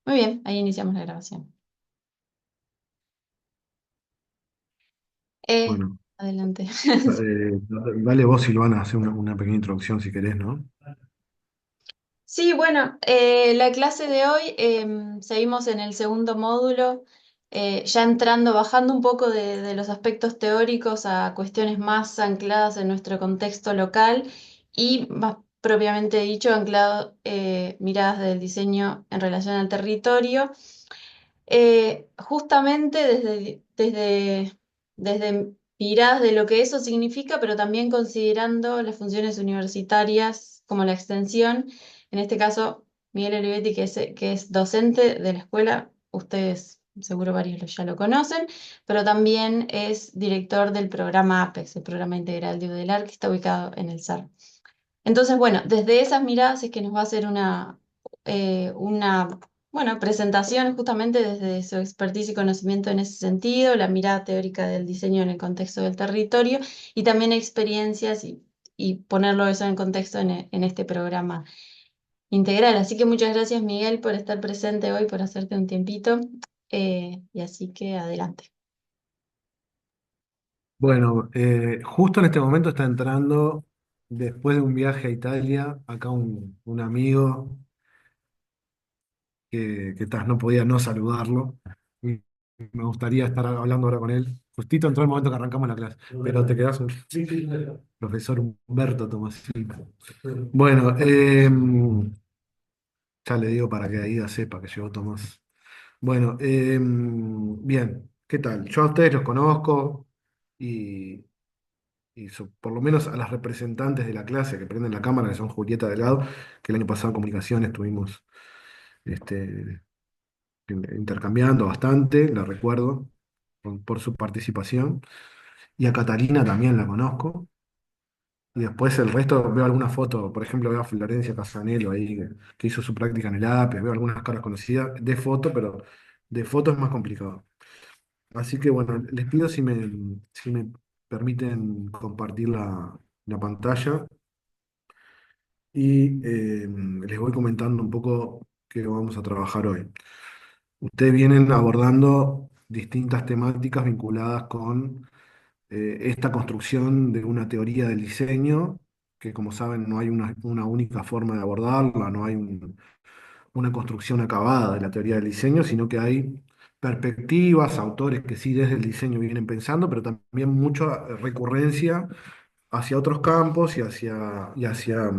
Muy bien, ahí iniciamos la grabación. Bueno, Adelante. dale vos, Silvana, hacer una pequeña introducción si querés, ¿no? Sí, bueno, la clase de hoy seguimos en el segundo módulo, ya entrando, bajando un poco de los aspectos teóricos a cuestiones más ancladas en nuestro contexto local y más propiamente dicho, anclado miradas del diseño en relación al territorio. Justamente desde miradas de lo que eso significa, pero también considerando las funciones universitarias como la extensión. En este caso, Miguel Olivetti, que es docente de la escuela, ustedes seguro varios ya lo conocen, pero también es director del programa APEX, el programa integral de UDELAR, que está ubicado en el SAR. Entonces, bueno, desde esas miradas es que nos va a hacer una bueno, presentación justamente desde su expertise y conocimiento en ese sentido, la mirada teórica del diseño en el contexto del territorio y también experiencias y ponerlo eso en contexto en este programa integral. Así que muchas gracias, Miguel, por estar presente hoy, por hacerte un tiempito. Y así que adelante. Bueno, justo en este momento está entrando, después de un viaje a Italia, acá un amigo no podía no saludarlo. Y me gustaría estar hablando ahora con él. Justito entró el momento que arrancamos la clase, pero te quedás un profesor Humberto Tomasino. Bueno, ya le digo para que Aida sepa que llegó Tomás. Bueno, bien, ¿qué tal? Yo a ustedes los conozco y, por lo menos a las representantes de la clase que prenden la cámara, que son Julieta Delgado, que el año pasado en comunicación estuvimos este, intercambiando bastante, la recuerdo por su participación. Y a Catalina también la conozco. Y después el resto, veo alguna foto, por ejemplo, veo a Florencia Casanelo ahí, que hizo su práctica en el APE, veo algunas caras conocidas de foto, pero de foto es más complicado. Así que bueno, les pido si me permiten compartir la pantalla y les voy comentando un poco qué vamos a trabajar hoy. Ustedes vienen abordando distintas temáticas vinculadas con esta construcción de una teoría del diseño, que como saben no hay una única forma de abordarla, no hay una construcción acabada de la teoría del diseño, sino que hay perspectivas, autores que sí desde el diseño vienen pensando, pero también mucha recurrencia hacia otros campos y hacia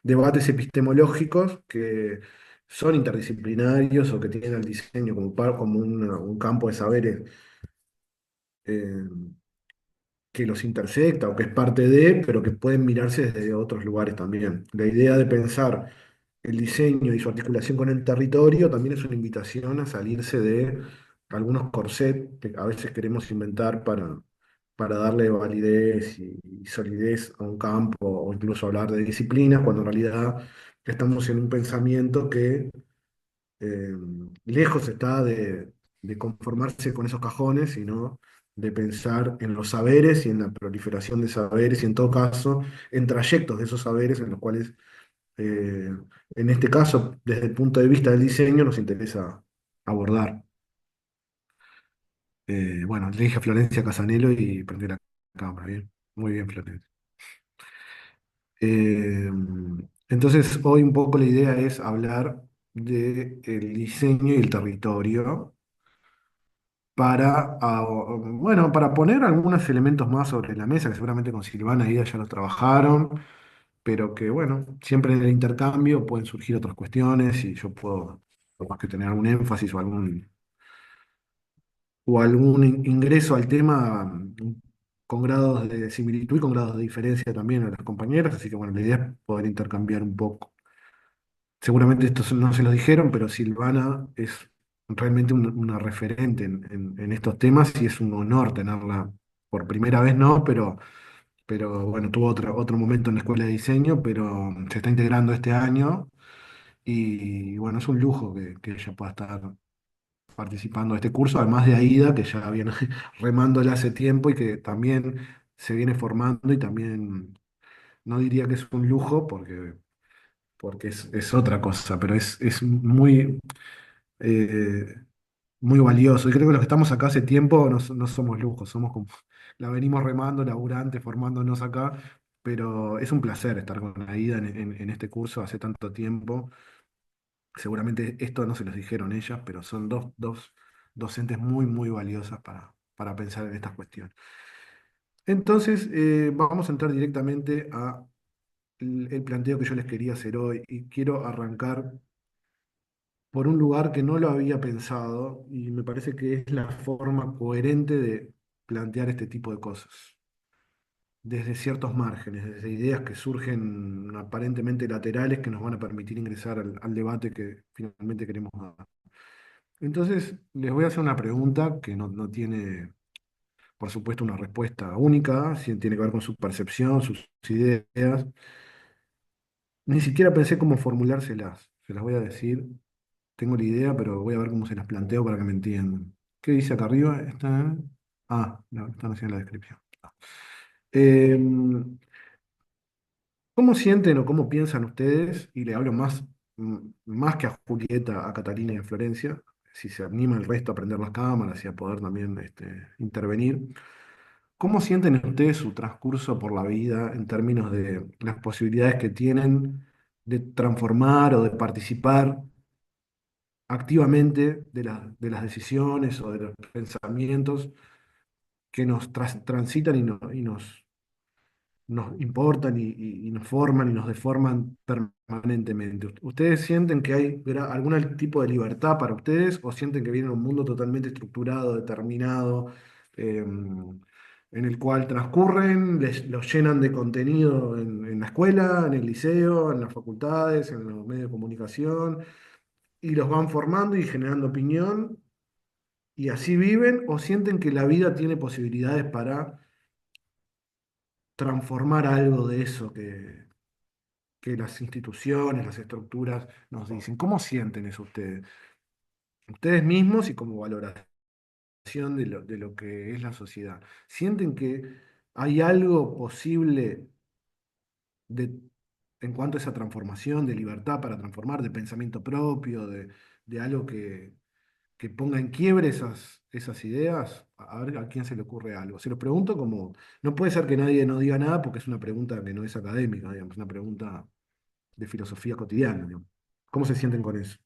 debates epistemológicos que son interdisciplinarios o que tienen el diseño como un campo de saberes eh, que los intersecta o que es parte de, pero que pueden mirarse desde otros lugares también. La idea de pensar el diseño y su articulación con el territorio también es una invitación a salirse de algunos corsets que a veces queremos inventar para darle validez y solidez a un campo o incluso hablar de disciplinas, cuando en realidad estamos en un pensamiento que eh, lejos está de conformarse con esos cajones, sino de pensar en los saberes y en la proliferación de saberes y en todo caso en trayectos de esos saberes en los cuales, eh, en este caso, desde el punto de vista del diseño, nos interesa abordar. Bueno, le dije a Florencia Casanelo y prendí la cámara, bien. Muy bien, Florencia. Eh, entonces, hoy un poco la idea es hablar del diseño y el territorio para poner algunos elementos más sobre la mesa, que seguramente con Silvana y ella ya los trabajaron, pero que, bueno, siempre en el intercambio pueden surgir otras cuestiones y yo puedo, por más que tener algún énfasis o algún ingreso al tema con grados de similitud y con grados de diferencia también a las compañeras, así que, bueno, la idea es poder intercambiar un poco. Seguramente esto no se lo dijeron, pero Silvana es realmente una referente en estos temas y es un honor tenerla por primera vez, no, pero bueno, tuvo otro momento en la escuela de diseño, pero se está integrando este año y bueno, es un lujo que ella pueda estar participando de este curso, además de Aida, que ya viene remándola hace tiempo y que también se viene formando y también, no diría que es un lujo porque es otra cosa, pero es muy eh, muy valioso. Y creo que los que estamos acá hace tiempo no somos lujos, somos como, la venimos remando, laburantes, formándonos acá, pero es un placer estar con Aida en este curso hace tanto tiempo. Seguramente esto no se los dijeron ellas, pero son dos docentes muy valiosas para pensar en estas cuestiones. Entonces, vamos a entrar directamente a el planteo que yo les quería hacer hoy y quiero arrancar por un lugar que no lo había pensado y me parece que es la forma coherente de plantear este tipo de cosas, desde ciertos márgenes, desde ideas que surgen aparentemente laterales que nos van a permitir ingresar al debate que finalmente queremos dar. Entonces, les voy a hacer una pregunta que no tiene, por supuesto, una respuesta única, si tiene que ver con su percepción, sus ideas. Ni siquiera pensé cómo formulárselas, se las voy a decir. Tengo la idea, pero voy a ver cómo se las planteo para que me entiendan. ¿Qué dice acá arriba? No, están haciendo la descripción. Eh, ¿Cómo sienten o cómo piensan ustedes? Y le hablo más que a Julieta, a Catalina y a Florencia, si se anima el resto a prender las cámaras y a poder también intervenir. ¿Cómo sienten ustedes su transcurso por la vida en términos de las posibilidades que tienen de transformar o de participar activamente de las decisiones o de los pensamientos que nos transitan nos importan y nos forman y nos deforman permanentemente? ¿Ustedes sienten que hay algún tipo de libertad para ustedes o sienten que vienen a un mundo totalmente estructurado, determinado, en el cual transcurren, los llenan de contenido en la escuela, en el liceo, en las facultades, en los medios de comunicación, y los van formando y generando opinión, y así viven, o sienten que la vida tiene posibilidades para transformar algo de eso que las instituciones, las estructuras nos dicen? ¿Cómo sienten eso ustedes? Ustedes mismos y como valoración de lo que es la sociedad. ¿Sienten que hay algo posible de, en cuanto a esa transformación, de libertad para transformar, de pensamiento propio, de algo que ponga en quiebre esas ideas? A ver a quién se le ocurre algo. Se los pregunto como, no puede ser que nadie no diga nada porque es una pregunta que no es académica, digamos, es una pregunta de filosofía cotidiana, digamos. ¿Cómo se sienten con eso?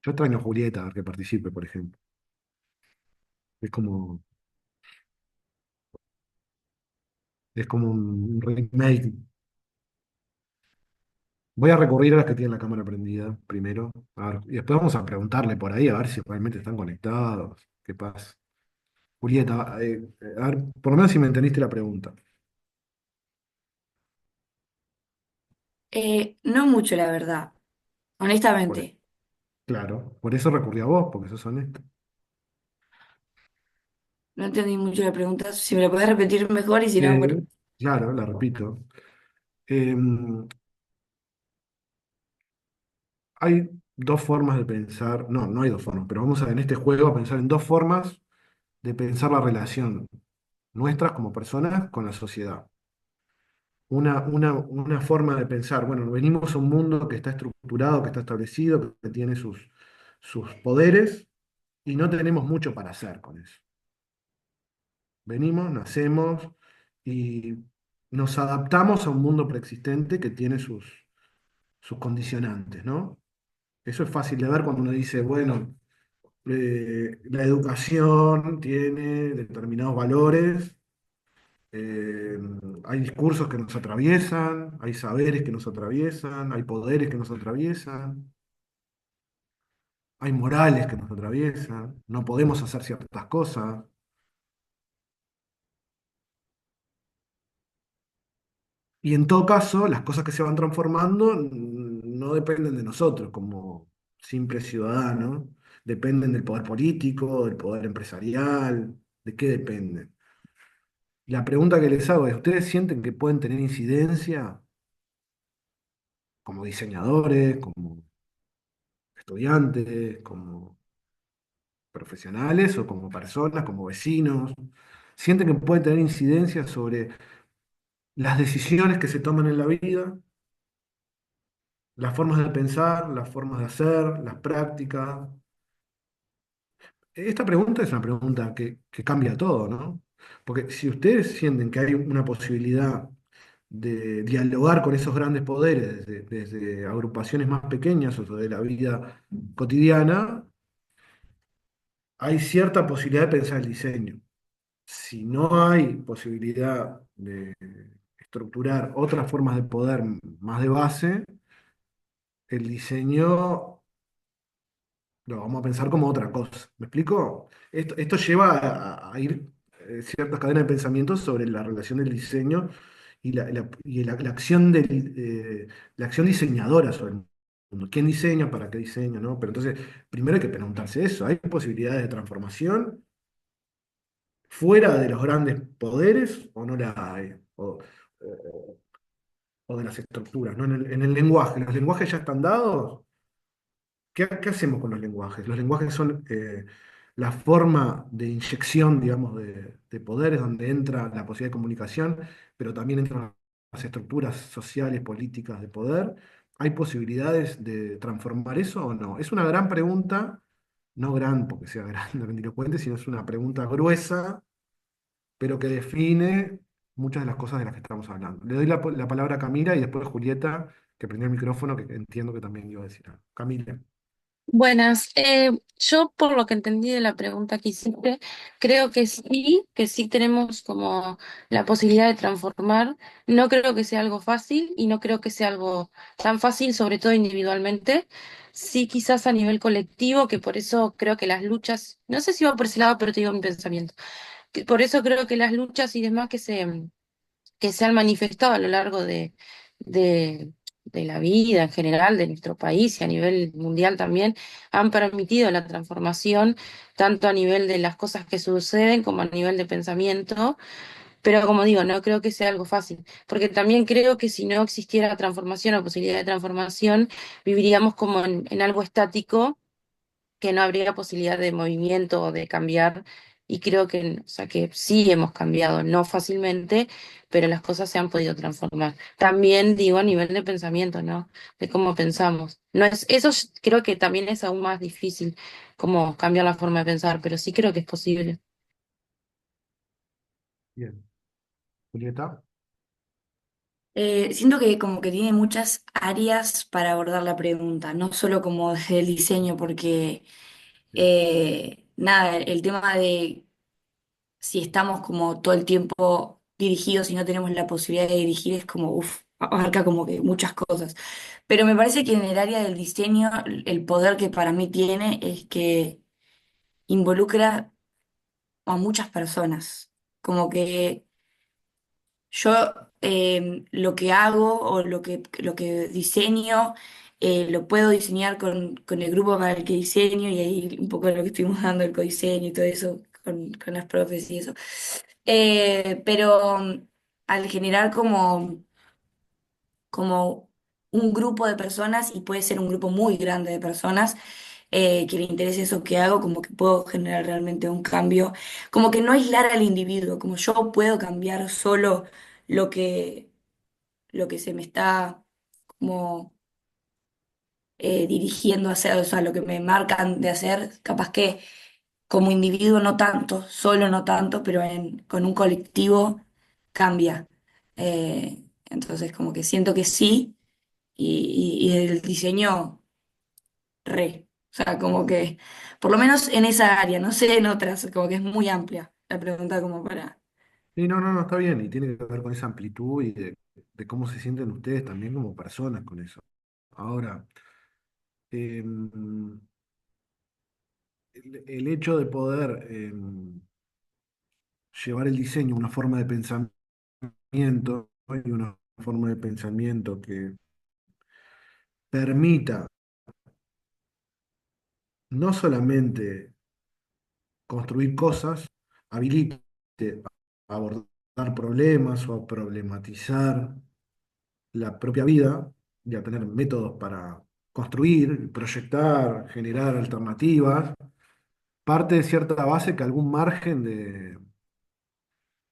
Yo extraño a Julieta a ver que participe, por ejemplo. Es es como un remake. Voy a recurrir a las que tienen la cámara prendida primero. A ver, y después vamos a preguntarle por ahí a ver si realmente están conectados. ¿Qué pasa? Julieta, a ver, por lo menos si me entendiste la pregunta. No mucho, la verdad, Por- honestamente. claro, por eso recurrí a vos, porque sos honesto. No entendí mucho la pregunta. Si me la podés repetir mejor y si no, bueno. Claro, la repito. Em, Hay dos formas de pensar, no hay dos formas, pero vamos en este juego a pensar en dos formas de pensar la relación nuestras como personas con la sociedad. Una forma de pensar, bueno, venimos a un mundo que está estructurado, que está establecido, que tiene sus poderes y no tenemos mucho para hacer con eso. Venimos, nacemos y nos adaptamos a un mundo preexistente que tiene sus condicionantes, ¿no? Eso es fácil de ver cuando uno dice, bueno, la educación tiene determinados valores, eh, hay discursos que nos atraviesan, hay saberes que nos atraviesan, hay poderes que nos atraviesan, hay morales que nos atraviesan, no podemos hacer ciertas cosas. Y en todo caso, las cosas que se van transformando no dependen de nosotros como simples ciudadanos, dependen del poder político, del poder empresarial, ¿de qué dependen? La pregunta que les hago es, ¿ustedes sienten que pueden tener incidencia como diseñadores, como estudiantes, como profesionales o como personas, como vecinos? ¿Sienten que pueden tener incidencia sobre las decisiones que se toman en la vida, las formas de pensar, las formas de hacer, las prácticas. Esta pregunta es una pregunta que cambia todo, ¿no? Porque si ustedes sienten que hay una posibilidad de dialogar con esos grandes poderes desde agrupaciones más pequeñas o de la vida cotidiana, hay cierta posibilidad de pensar el diseño. Si no hay posibilidad de estructurar otras formas de poder más de base, el diseño lo vamos a pensar como otra cosa. ¿Me explico? Esto lleva a ir ciertas cadenas de pensamiento sobre la relación del diseño y la acción la acción diseñadora sobre el mundo. ¿Quién diseña? ¿Para qué diseña? ¿No? Pero entonces, primero hay que preguntarse eso. ¿Hay posibilidades de transformación fuera de los grandes poderes o no la hay? O- o de las estructuras, ¿no? En el lenguaje. ¿Los lenguajes ya están dados? ¿Qué hacemos con los lenguajes? Los lenguajes son la forma de inyección, digamos, de poderes, donde entra la posibilidad de comunicación, pero también entran las estructuras sociales, políticas de poder. ¿Hay posibilidades de transformar eso o no? Es una gran pregunta, no gran porque sea grande, grandilocuente, sino es una pregunta gruesa, pero que define muchas de las cosas de las que estamos hablando. Le doy la palabra a Camila y después a Julieta, que prendió el micrófono, que entiendo que también iba a decir algo. Camila. Buenas. Yo, por lo que entendí de la pregunta que hiciste, creo que sí tenemos como la posibilidad de transformar. No creo que sea algo fácil y no creo que sea algo tan fácil, sobre todo individualmente. Sí, quizás a nivel colectivo, que por eso creo que las luchas, no sé si va por ese lado, pero te digo mi pensamiento. Por eso creo que las luchas y demás que se han manifestado a lo largo de, de la vida en general de nuestro país y a nivel mundial también, han permitido la transformación, tanto a nivel de las cosas que suceden como a nivel de pensamiento. Pero como digo, no creo que sea algo fácil, porque también creo que si no existiera transformación o posibilidad de transformación, viviríamos como en algo estático, que no habría posibilidad de movimiento o de cambiar. Y creo que, o sea, que sí hemos cambiado, no fácilmente, pero las cosas se han podido transformar. También digo a nivel de pensamiento, ¿no? De cómo pensamos. No es, creo que también es aún más difícil, como cambiar la forma de pensar, pero sí creo que es posible. Bien. Julieta. Siento que como que tiene muchas áreas para abordar la pregunta, no solo como desde el diseño, porque Bien. nada, el tema de si estamos como todo el tiempo dirigidos y no tenemos la posibilidad de dirigir, es como, uff, abarca como que muchas cosas. Pero me parece que en el área del diseño, el poder que para mí tiene es que involucra a muchas personas. Como que yo lo que hago o lo que diseño, lo puedo diseñar con el grupo para el que diseño y ahí un poco de lo que estuvimos dando, el codiseño y todo eso, con las profes y eso. Pero al generar como un grupo de personas, y puede ser un grupo muy grande de personas, que le interese eso que hago, como que puedo generar realmente un cambio, como que no aislar al individuo, como yo puedo cambiar solo lo que, lo que se me está como dirigiendo a hacer, o sea, lo que me marcan de hacer, capaz que como individuo no tanto, solo no tanto, pero con un colectivo cambia. Entonces, como que siento que sí, y el diseño re. O sea, como que, por lo menos en esa área, no sé en otras, como que es muy amplia la pregunta como para... Sí, no, no, no, está bien, y tiene que ver con esa amplitud y de cómo se sienten ustedes también como personas con eso. Ahora, em, el hecho de poder llevar el diseño a una forma de pensamiento y una forma de pensamiento que permita no solamente construir cosas, habilite a abordar problemas o a problematizar la propia vida y a tener métodos para construir, proyectar, generar alternativas, parte de cierta base que algún margen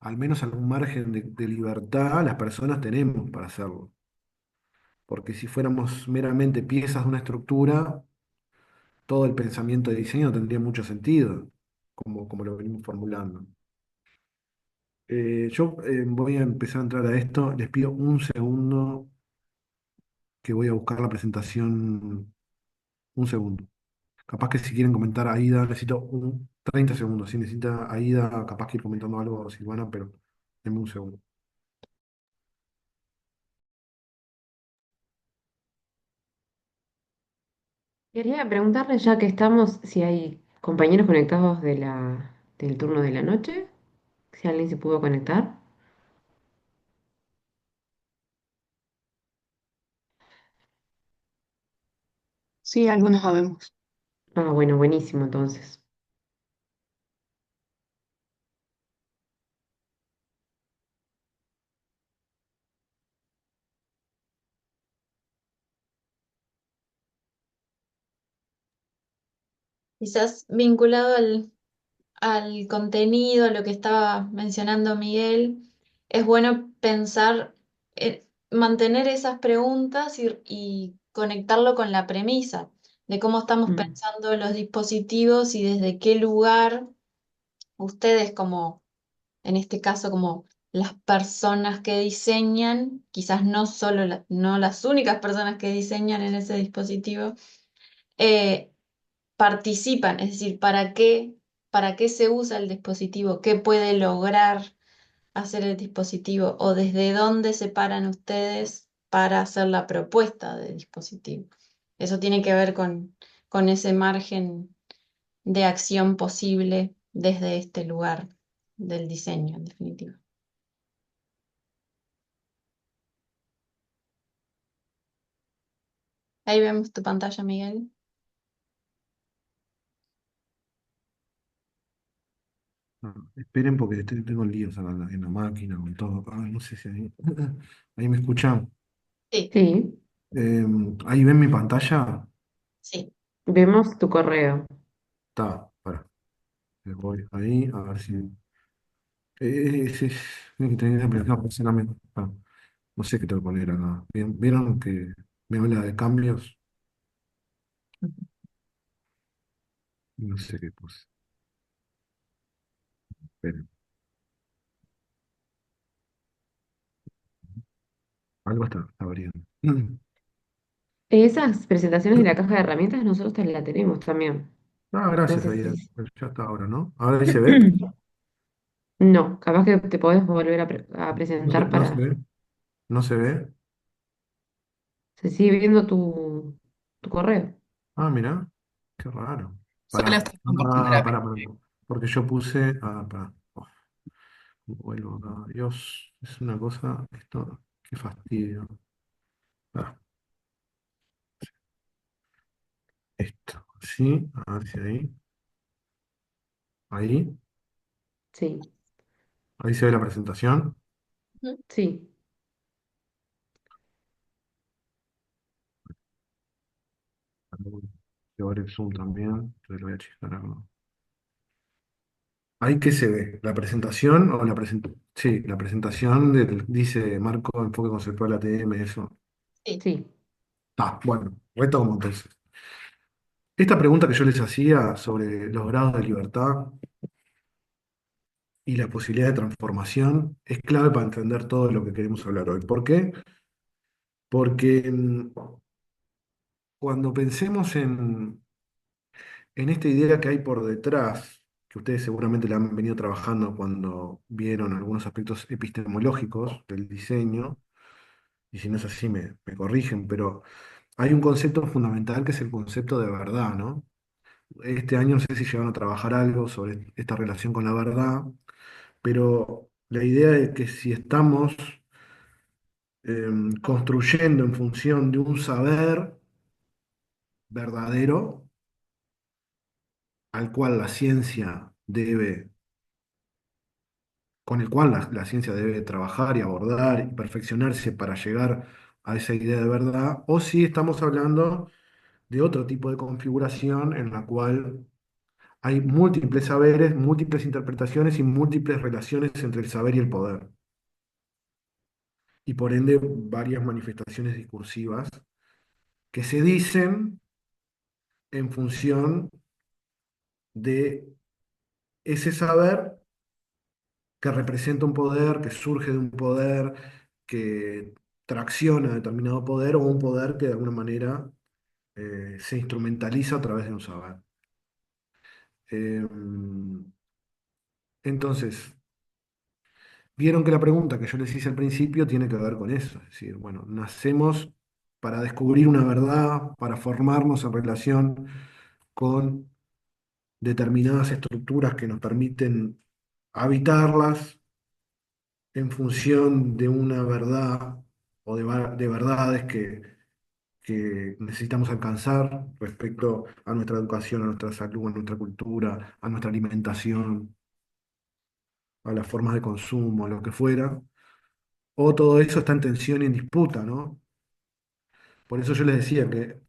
al menos algún margen de libertad las personas tenemos para hacerlo. Porque si fuéramos meramente piezas de una estructura, todo el pensamiento de diseño no tendría mucho sentido, como lo venimos formulando. Yo voy a empezar a entrar a esto. Les pido un segundo que voy a buscar la presentación. Un segundo. Capaz que si quieren comentar Aida, necesito 30 segundos. Si necesita Aida, capaz que ir comentando algo, Silvana, pero denme un segundo. Quería preguntarle ya que estamos, si hay compañeros conectados del turno de la noche, si alguien se pudo conectar. Sí, algunos sabemos. Ah, bueno, buenísimo entonces. Quizás vinculado al contenido, a lo que estaba mencionando Miguel, es bueno pensar, mantener esas preguntas y conectarlo con la premisa de cómo estamos Mm, pensando los dispositivos y desde qué lugar ustedes como, en este caso, como las personas que diseñan, quizás no solo no las únicas personas que diseñan en ese dispositivo, eh, participan, es decir, para qué se usa el dispositivo, qué puede lograr hacer el dispositivo o desde dónde se paran ustedes para hacer la propuesta del dispositivo. Eso tiene que ver con ese margen de acción posible desde este lugar del diseño, en definitiva. Ahí vemos tu pantalla, Miguel. No, esperen porque tengo líos en la máquina, con todo. Ay, no sé si ahí, ahí me escuchan. Sí, sí, Eh, Ahí ven mi pantalla. sí. vemos tu correo. Está, para. Voy ahí a ver si. Tiene que tener aplicado próximamente. No sé qué tengo que poner acá. ¿Vieron que me habla de cambios? No sé qué puse. Esperen, algo está abriendo. Esas presentaciones de la caja de herramientas nosotros la tenemos también. Ah, No gracias, sé Aida. si... Ya está ahora, ¿no? Ahora ahí se ve. No, capaz que te podés volver a No se, presentar no se para... ve. No se ve. Se sigue viendo tu correo. Ah, mira. Qué raro. Solo estás compartiendo la Pará. Porque yo puse. Ah, pará. Oh, vuelvo acá. Dios, es una cosa. Esto, qué fastidio. Ah, esto. Sí, a ver si ahí. Ahí. Sí, Ahí se ve la presentación. Ujú. sí, Voy a ver el Zoom también. Entonces lo voy a checar acá. Ahí que se ve, la presentación o la presentación. Sí, la presentación dice Marco Enfoque Conceptual ATM, eso. Sí. sí. Bueno, retomo entonces. Esta pregunta que yo les hacía sobre los grados de libertad y la posibilidad de transformación es clave para entender todo lo que queremos hablar hoy. ¿Por qué? Porque cuando pensemos en esta idea que hay por detrás, que ustedes seguramente la han venido trabajando cuando vieron algunos aspectos epistemológicos del diseño, y si no es así me corrigen, pero hay un concepto fundamental que es el concepto de verdad, ¿no? Este año no sé si llegaron a trabajar algo sobre esta relación con la verdad, pero la idea es que si estamos construyendo en función de un saber verdadero al cual la ciencia debe, con el cual la ciencia debe trabajar y abordar y perfeccionarse para llegar a esa idea de verdad, o si estamos hablando de otro tipo de configuración en la cual hay múltiples saberes, múltiples interpretaciones y múltiples relaciones entre el saber y el poder. Y por ende varias manifestaciones discursivas que se dicen en función de ese saber que representa un poder, que surge de un poder, que tracciona determinado poder o un poder que de alguna manera se instrumentaliza a través de un saber. Eh, entonces, vieron que la pregunta que yo les hice al principio tiene que ver con eso, es decir, bueno, nacemos para descubrir una verdad, para formarnos en relación con determinadas estructuras que nos permiten habitarlas en función de una verdad o de verdades que necesitamos alcanzar respecto a nuestra educación, a nuestra salud, a nuestra cultura, a nuestra alimentación, a las formas de consumo, a lo que fuera, o todo eso está en tensión y en disputa, ¿no? Por eso yo les decía que,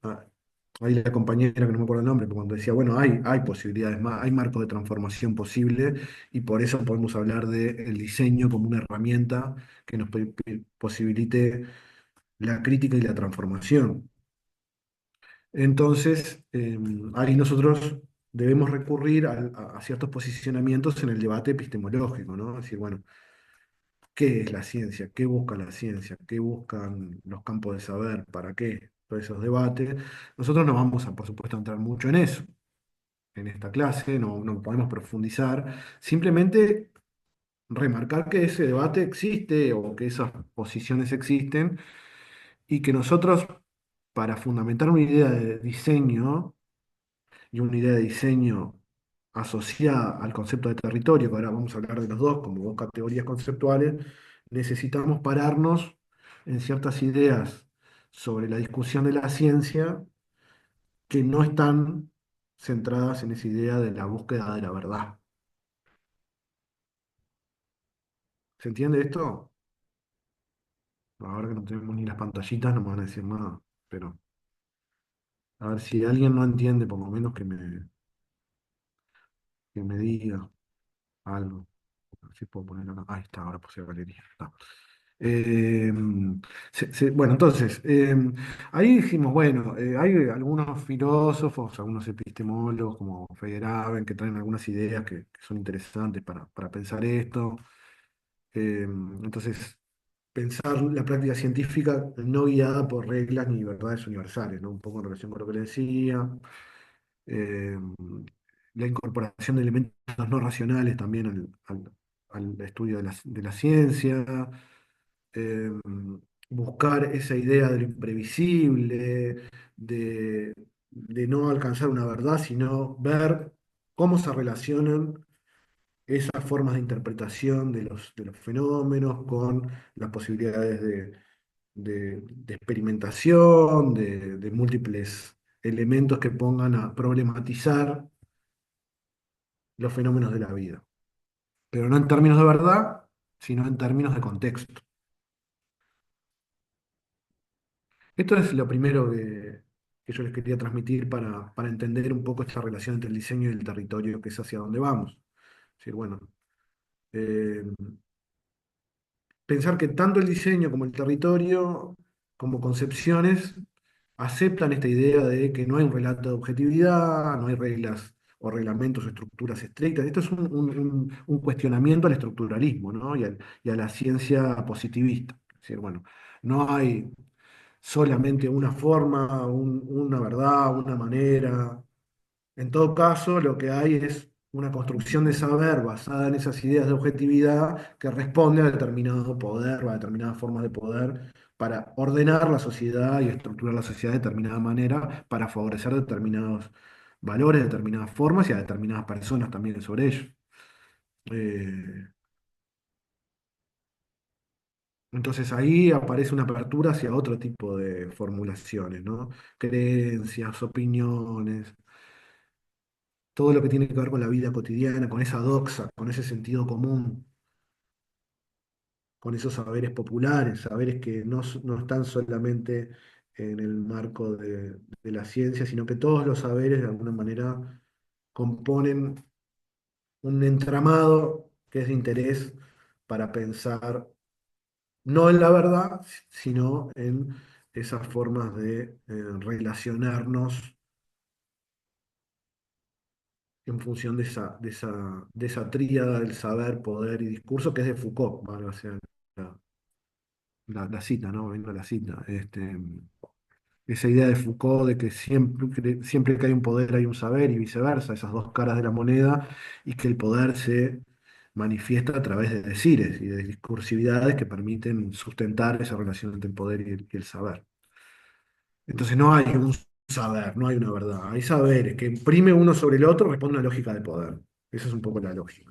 ahí la compañera, que no me acuerdo el nombre, pero cuando decía, bueno, hay posibilidades más, hay marcos de transformación posible, y por eso podemos hablar del diseño como una herramienta que nos posibilite la crítica y la transformación. Entonces, ahí nosotros debemos recurrir a ciertos posicionamientos en el debate epistemológico, ¿no? Es decir, bueno, ¿qué es la ciencia? ¿Qué busca la ciencia? ¿Qué buscan los campos de saber? ¿Para qué? Todos esos debates. Nosotros no vamos a, por supuesto, entrar mucho en eso, en esta clase, no podemos profundizar, simplemente remarcar que ese debate existe o que esas posiciones existen y que nosotros, para fundamentar una idea de diseño, y una idea de diseño asociada al concepto de territorio, que ahora vamos a hablar de los dos como dos categorías conceptuales, necesitamos pararnos en ciertas ideas sobre la discusión de la ciencia que no están centradas en esa idea de la búsqueda de la verdad. ¿Se entiende esto? Ahora que no tenemos ni las pantallitas no me van a decir nada, pero a ver si alguien no entiende, por lo menos que me diga algo. A ver si puedo poner acá. Ahí está, ahora puse galería. Está. Eh, bueno, entonces, ahí dijimos, bueno, hay algunos filósofos, algunos epistemólogos como Feyerabend que traen algunas ideas que son interesantes para pensar esto. Entonces, pensar la práctica científica no guiada por reglas ni verdades universales, ¿no? Un poco en relación con lo que le decía. Eh, la incorporación de elementos no racionales también al estudio de la ciencia, eh, buscar esa idea de lo imprevisible, de no alcanzar una verdad, sino ver cómo se relacionan esas formas de interpretación de los fenómenos con las posibilidades de experimentación, de múltiples elementos que pongan a problematizar los fenómenos de la vida. Pero no en términos de verdad, sino en términos de contexto. Esto es lo primero que yo les quería transmitir para entender un poco esta relación entre el diseño y el territorio, que es hacia dónde vamos. Es decir, bueno, eh, pensar que tanto el diseño como el territorio, como concepciones, aceptan esta idea de que no hay un relato de objetividad, no hay reglas o reglamentos o estructuras estrictas. Esto es un cuestionamiento al estructuralismo, ¿no? y a la ciencia positivista. Es decir, bueno, no hay solamente una forma, una verdad, una manera. En todo caso, lo que hay es una construcción de saber basada en esas ideas de objetividad que responde a determinado poder o a determinadas formas de poder para ordenar la sociedad y estructurar la sociedad de determinada manera para favorecer determinados valores, determinadas formas y a determinadas personas también sobre ello. Eh, entonces ahí aparece una apertura hacia otro tipo de formulaciones, ¿no? Creencias, opiniones, todo lo que tiene que ver con la vida cotidiana, con esa doxa, con ese sentido común, con esos saberes populares, saberes que no están solamente en el marco de la ciencia, sino que todos los saberes de alguna manera componen un entramado que es de interés para pensar no en la verdad, sino en esas formas de relacionarnos en función de esa tríada del saber, poder y discurso que es de Foucault, ¿vale? O sea, la cita, ¿no? Venga la cita. Esa idea de Foucault de que siempre que hay un poder hay un saber y viceversa, esas dos caras de la moneda, y que el poder se manifiesta a través de decires y de discursividades que permiten sustentar esa relación entre el poder y el saber. Entonces no hay un saber, no hay una verdad, hay saberes que imprime uno sobre el otro, responde a una lógica de poder. Esa es un poco la lógica.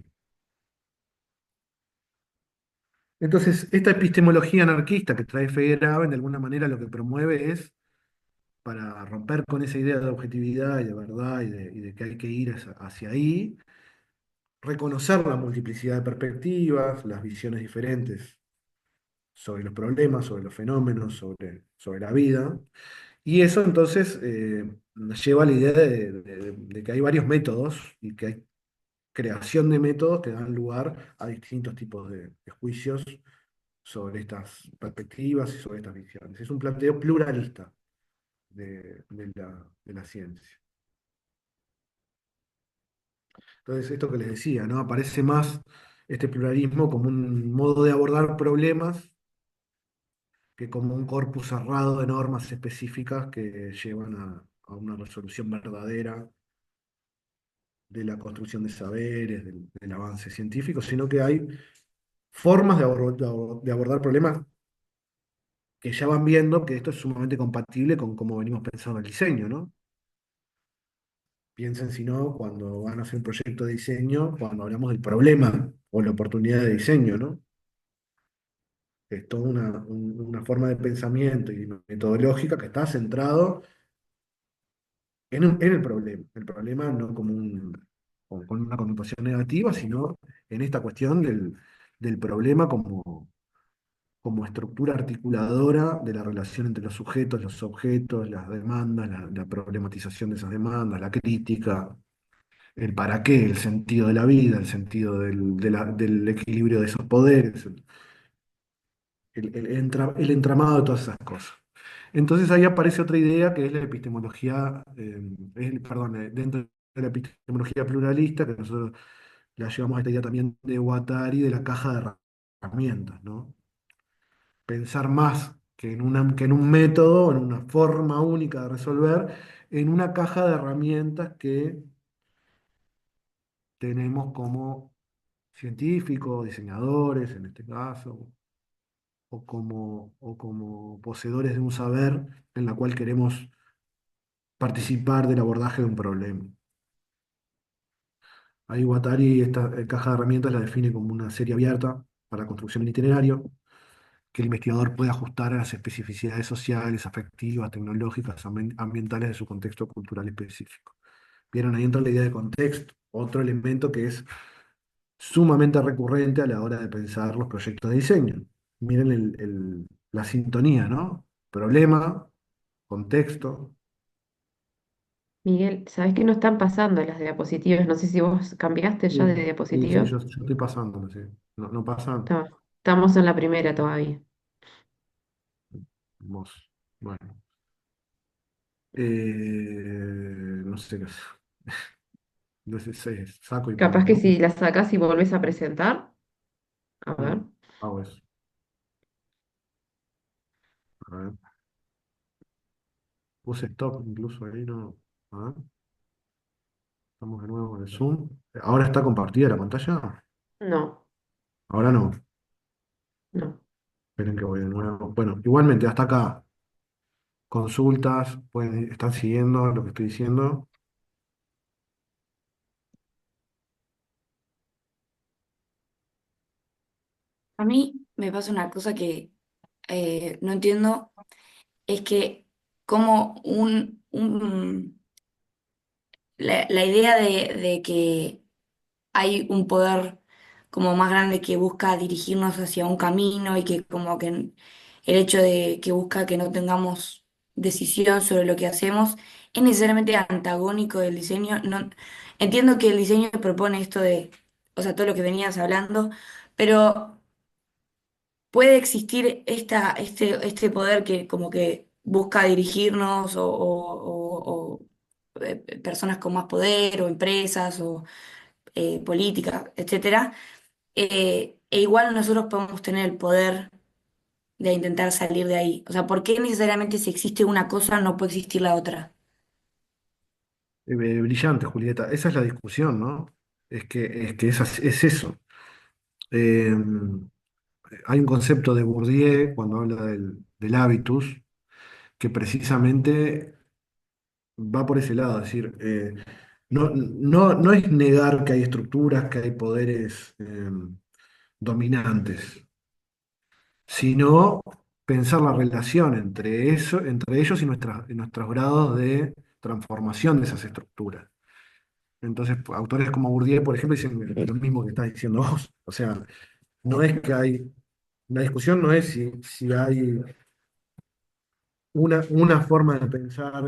Entonces, esta epistemología anarquista que trae Feyerabend, de alguna manera lo que promueve es, para romper con esa idea de objetividad y de verdad y de que hay que ir hacia ahí, reconocer la multiplicidad de perspectivas, las visiones diferentes sobre los problemas, sobre los fenómenos, sobre la vida. Y eso entonces nos lleva a la idea de que hay varios métodos y que hay creación de métodos que dan lugar a distintos tipos de juicios sobre estas perspectivas y sobre estas visiones. Es un planteo pluralista de la ciencia. Entonces, esto que les decía, ¿no? Aparece más este pluralismo como un modo de abordar problemas que como un corpus cerrado de normas específicas que llevan a una resolución verdadera de la construcción de saberes, del avance científico, sino que hay formas de abordar problemas que ya van viendo que esto es sumamente compatible con cómo venimos pensando el diseño, ¿no? Piensen, si no, cuando van a hacer un proyecto de diseño, cuando hablamos del problema o la oportunidad de diseño, ¿no? Es toda una forma de pensamiento y metodológica que está centrado en el problema no como con una connotación negativa, sino en esta cuestión del problema como estructura articuladora de la relación entre los sujetos, los objetos, las demandas, la problematización de esas demandas, la crítica, el para qué, el sentido de la vida, el sentido del equilibrio de esos poderes, el entramado de todas esas cosas. Entonces ahí aparece otra idea que es la epistemología, perdón, dentro de la epistemología pluralista, que nosotros la llevamos a esta idea también de Guattari, de la caja de herramientas, ¿no? Pensar más que en un método, en una forma única de resolver, en una caja de herramientas que tenemos como científicos, diseñadores en este caso, o como poseedores de un saber en la cual queremos participar del abordaje de un problema. Ahí Guattari esta caja de herramientas la define como una serie abierta para la construcción del itinerario, que el investigador puede ajustar a las especificidades sociales, afectivas, tecnológicas, ambientales de su contexto cultural específico. Vieron, ahí entra la idea de contexto, otro elemento que es sumamente recurrente a la hora de pensar los proyectos de diseño. Miren la sintonía, ¿no? Problema, contexto. Miguel, ¿sabés que no están pasando las diapositivas? No sé si vos cambiaste ya de Sí, sí, sí, diapositiva. yo estoy pasándolo, sí. No, no pasan. Estamos en la primera todavía. Vos. Bueno. No sé qué hacer. Entonces saco y Capaz pongo, que ¿no? si la sacás y volvés a presentar, a ver. Mm, Hago eso. A ver. Puse stop incluso ahí, ¿no? A ver. Estamos de nuevo en el Zoom. ¿Ahora está compartida la pantalla? No, Ahora no. no. Esperen que voy de nuevo. Bueno, igualmente, hasta acá. Consultas, están siguiendo lo que estoy diciendo. A mí me pasa una cosa que no entiendo, es que como la idea de que hay un poder como más grande que busca dirigirnos hacia un camino y que como que el hecho de que busca que no tengamos decisión sobre lo que hacemos es necesariamente antagónico del diseño. No, entiendo que el diseño propone esto de, o sea, todo lo que venías hablando, pero puede existir este poder que como que busca dirigirnos personas con más poder o empresas o políticas, etcétera. E igual nosotros podemos tener el poder de intentar salir de ahí. O sea, ¿por qué necesariamente si existe una cosa no puede existir la otra? Brillante, Julieta. Esa es la discusión, ¿no? Es que es eso. Eh, Hay un concepto de Bourdieu cuando habla del hábitus que precisamente va por ese lado, es decir, no es negar que hay estructuras, que hay poderes dominantes, sino pensar la relación entre eso, entre ellos y nuestros grados de transformación de esas estructuras. Entonces, autores como Bourdieu, por ejemplo, dicen lo mismo que estás diciendo vos. O sea, no es que hay, la discusión no es si hay una forma de pensar,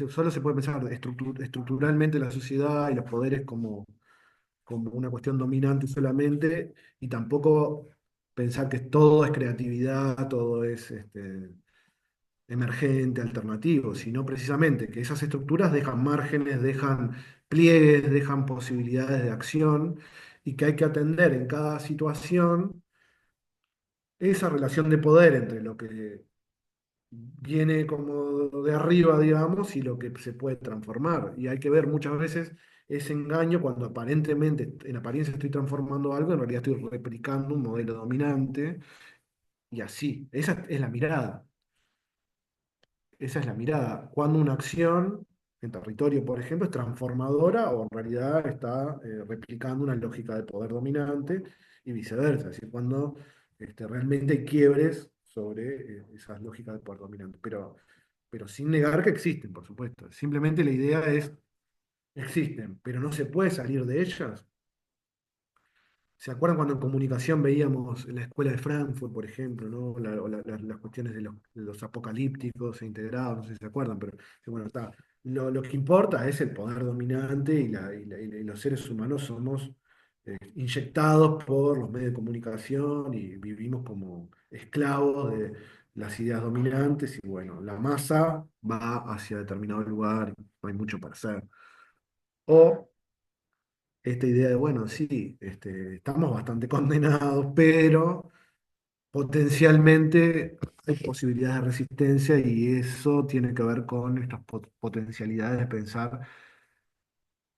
solo se puede pensar estructuralmente la sociedad y los poderes como una cuestión dominante solamente, y tampoco pensar que todo es creatividad, todo es emergente, alternativo, sino precisamente que esas estructuras dejan márgenes, dejan pliegues, dejan posibilidades de acción, y que hay que atender en cada situación esa relación de poder entre lo que viene como de arriba, digamos, y lo que se puede transformar. Y hay que ver muchas veces ese engaño cuando aparentemente, en apariencia estoy transformando algo, en realidad estoy replicando un modelo dominante, y así. Esa es la mirada. Esa es la mirada. Cuando una acción en territorio, por ejemplo, es transformadora o en realidad está replicando una lógica de poder dominante y viceversa. Es decir, cuando realmente hay quiebres sobre esas lógicas de poder dominante. Pero sin negar que existen, por supuesto. Simplemente la idea es, existen, pero no se puede salir de ellas. ¿Se acuerdan cuando en comunicación veíamos la escuela de Frankfurt, por ejemplo, ¿no? Las cuestiones de los apocalípticos e integrados, no sé si se acuerdan, pero bueno, está. Lo que importa es el poder dominante y los seres humanos somos inyectados por los medios de comunicación y vivimos como esclavos de las ideas dominantes y bueno, la masa va hacia determinado lugar y no hay mucho para hacer. O esta idea de, bueno, sí, estamos bastante condenados, pero potencialmente hay posibilidades de resistencia y eso tiene que ver con estas potencialidades de pensar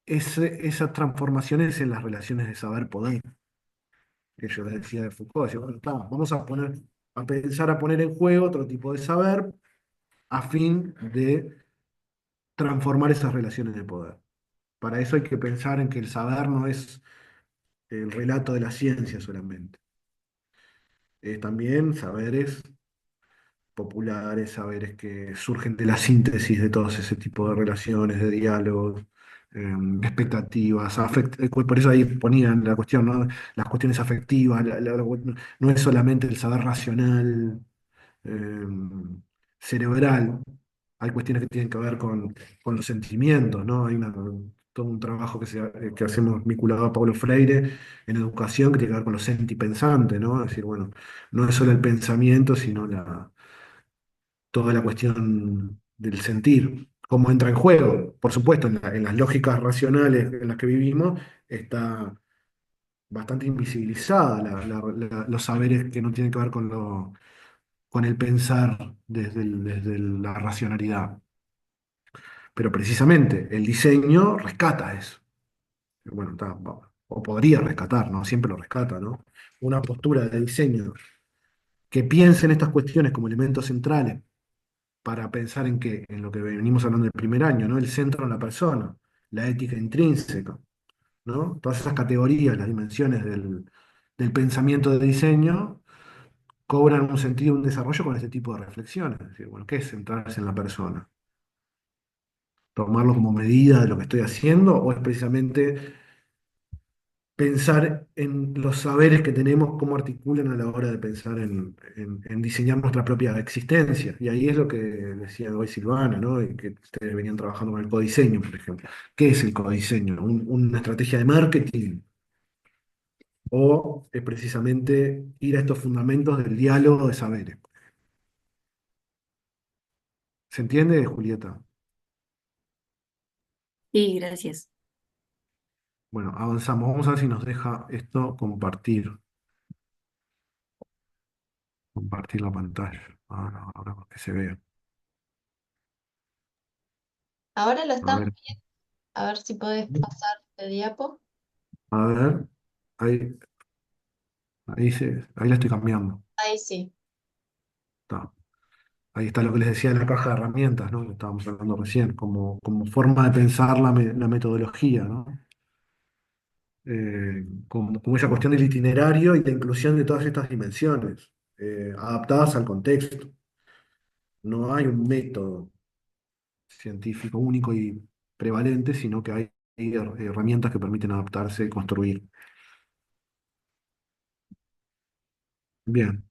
esas transformaciones en las relaciones de saber-poder, que yo les decía de Foucault. Decía, bueno, vamos a pensar a poner en juego otro tipo de saber a fin de transformar esas relaciones de poder. Para eso hay que pensar en que el saber no es el relato de la ciencia solamente. También saberes populares, saberes que surgen de la síntesis de todos ese tipo de relaciones, de diálogos, expectativas, por eso ahí ponían la cuestión, ¿no? Las cuestiones afectivas, no es solamente el saber racional, eh, cerebral, hay cuestiones que tienen que ver con los sentimientos, ¿no? Todo un trabajo que hacemos vinculado a Paulo Freire en educación que tiene que ver con los sentipensantes, ¿no? Es decir, bueno, no es solo el pensamiento, sino toda la cuestión del sentir, cómo entra en juego. Por supuesto, en las lógicas racionales en las que vivimos está bastante invisibilizada los saberes que no tienen que ver con el pensar desde la racionalidad. Pero precisamente el diseño rescata eso. Bueno, o podría rescatar, ¿no? Siempre lo rescata, ¿no? Una postura de diseño que piense en estas cuestiones como elementos centrales para pensar en lo que venimos hablando del primer año, ¿no? El centro en la persona, la ética intrínseca, ¿no? Todas esas categorías, las dimensiones del pensamiento de diseño cobran un sentido, un desarrollo con este tipo de reflexiones. Es decir, bueno, ¿qué es centrarse en la persona? ¿Tomarlo como medida de lo que estoy haciendo o es precisamente pensar en los saberes que tenemos, cómo articulan a la hora de pensar en diseñar nuestra propia existencia. Y ahí es lo que decía hoy Silvana, ¿no? Y que ustedes venían trabajando con el codiseño, por ejemplo. ¿Qué es el codiseño? ¿Una estrategia de marketing? ¿O es precisamente ir a estos fundamentos del diálogo de saberes? ¿Se entiende, Julieta? Sí, gracias. Bueno, avanzamos. Vamos a ver si nos deja esto compartir la pantalla. Ahora que se vea. Ahora lo A estamos ver, viendo. A ver si podés pasar de diapo. a ver. Ahí, ahí la estoy cambiando. Ahí sí. Está. Ahí está lo que les decía de la caja de herramientas, ¿no? Que estábamos hablando recién, como forma de pensar la metodología, ¿no? Como esa cuestión del itinerario y la inclusión de todas estas dimensiones, adaptadas al contexto. No hay un método científico único y prevalente, sino que hay herramientas que permiten adaptarse y construir. Bien.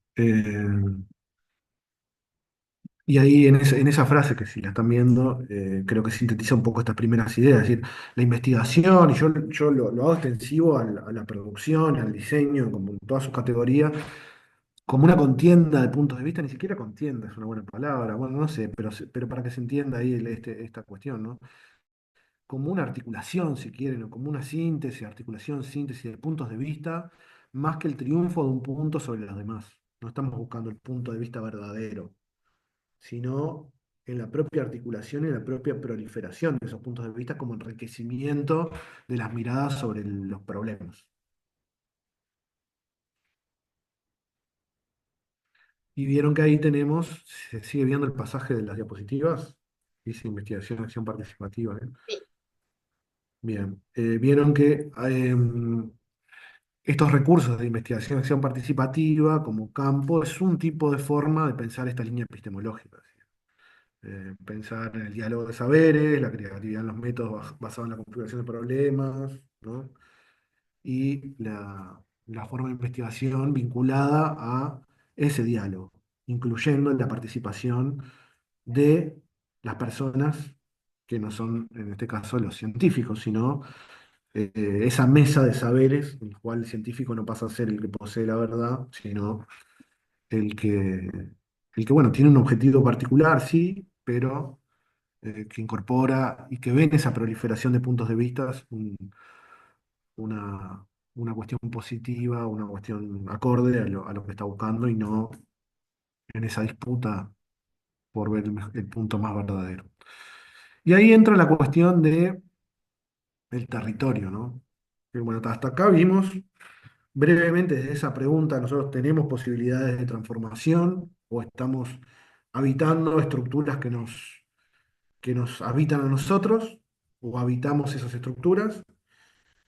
Y ahí en esa frase que si la están viendo, creo que sintetiza un poco estas primeras ideas, es decir, la investigación, y yo lo hago extensivo a la producción, al diseño, como en todas sus categorías, como una contienda de puntos de vista, ni siquiera contienda es una buena palabra, bueno, no sé, pero para que se entienda ahí esta cuestión, ¿no? Como una articulación, si quieren, o como una síntesis, articulación, síntesis de puntos de vista, más que el triunfo de un punto sobre los demás. No estamos buscando el punto de vista verdadero, sino en la propia articulación y en la propia proliferación de esos puntos de vista como enriquecimiento de las miradas sobre los problemas. Y vieron que ahí se sigue viendo el pasaje de las diapositivas, dice investigación, acción participativa. ¿Eh? Sí. Bien, vieron que estos recursos de investigación, acción participativa como campo es un tipo de forma de pensar esta línea epistemológica. Pensar en el diálogo de saberes, la creatividad en los métodos basados en la configuración de problemas, ¿no? Y la forma de investigación vinculada a ese diálogo, incluyendo la participación de las personas que no son, en este caso, los científicos, sino esa mesa de saberes en la cual el científico no pasa a ser el que posee la verdad, sino el que, bueno, tiene un objetivo particular, sí, pero que incorpora y que ve en esa proliferación de puntos de vista una, una cuestión positiva, una cuestión acorde a lo que está buscando y no en esa disputa por ver el punto más verdadero. Y ahí entra la cuestión del territorio, ¿no? Que, bueno, hasta acá vimos brevemente desde esa pregunta, nosotros tenemos posibilidades de transformación o estamos habitando estructuras que nos habitan a nosotros o habitamos esas estructuras.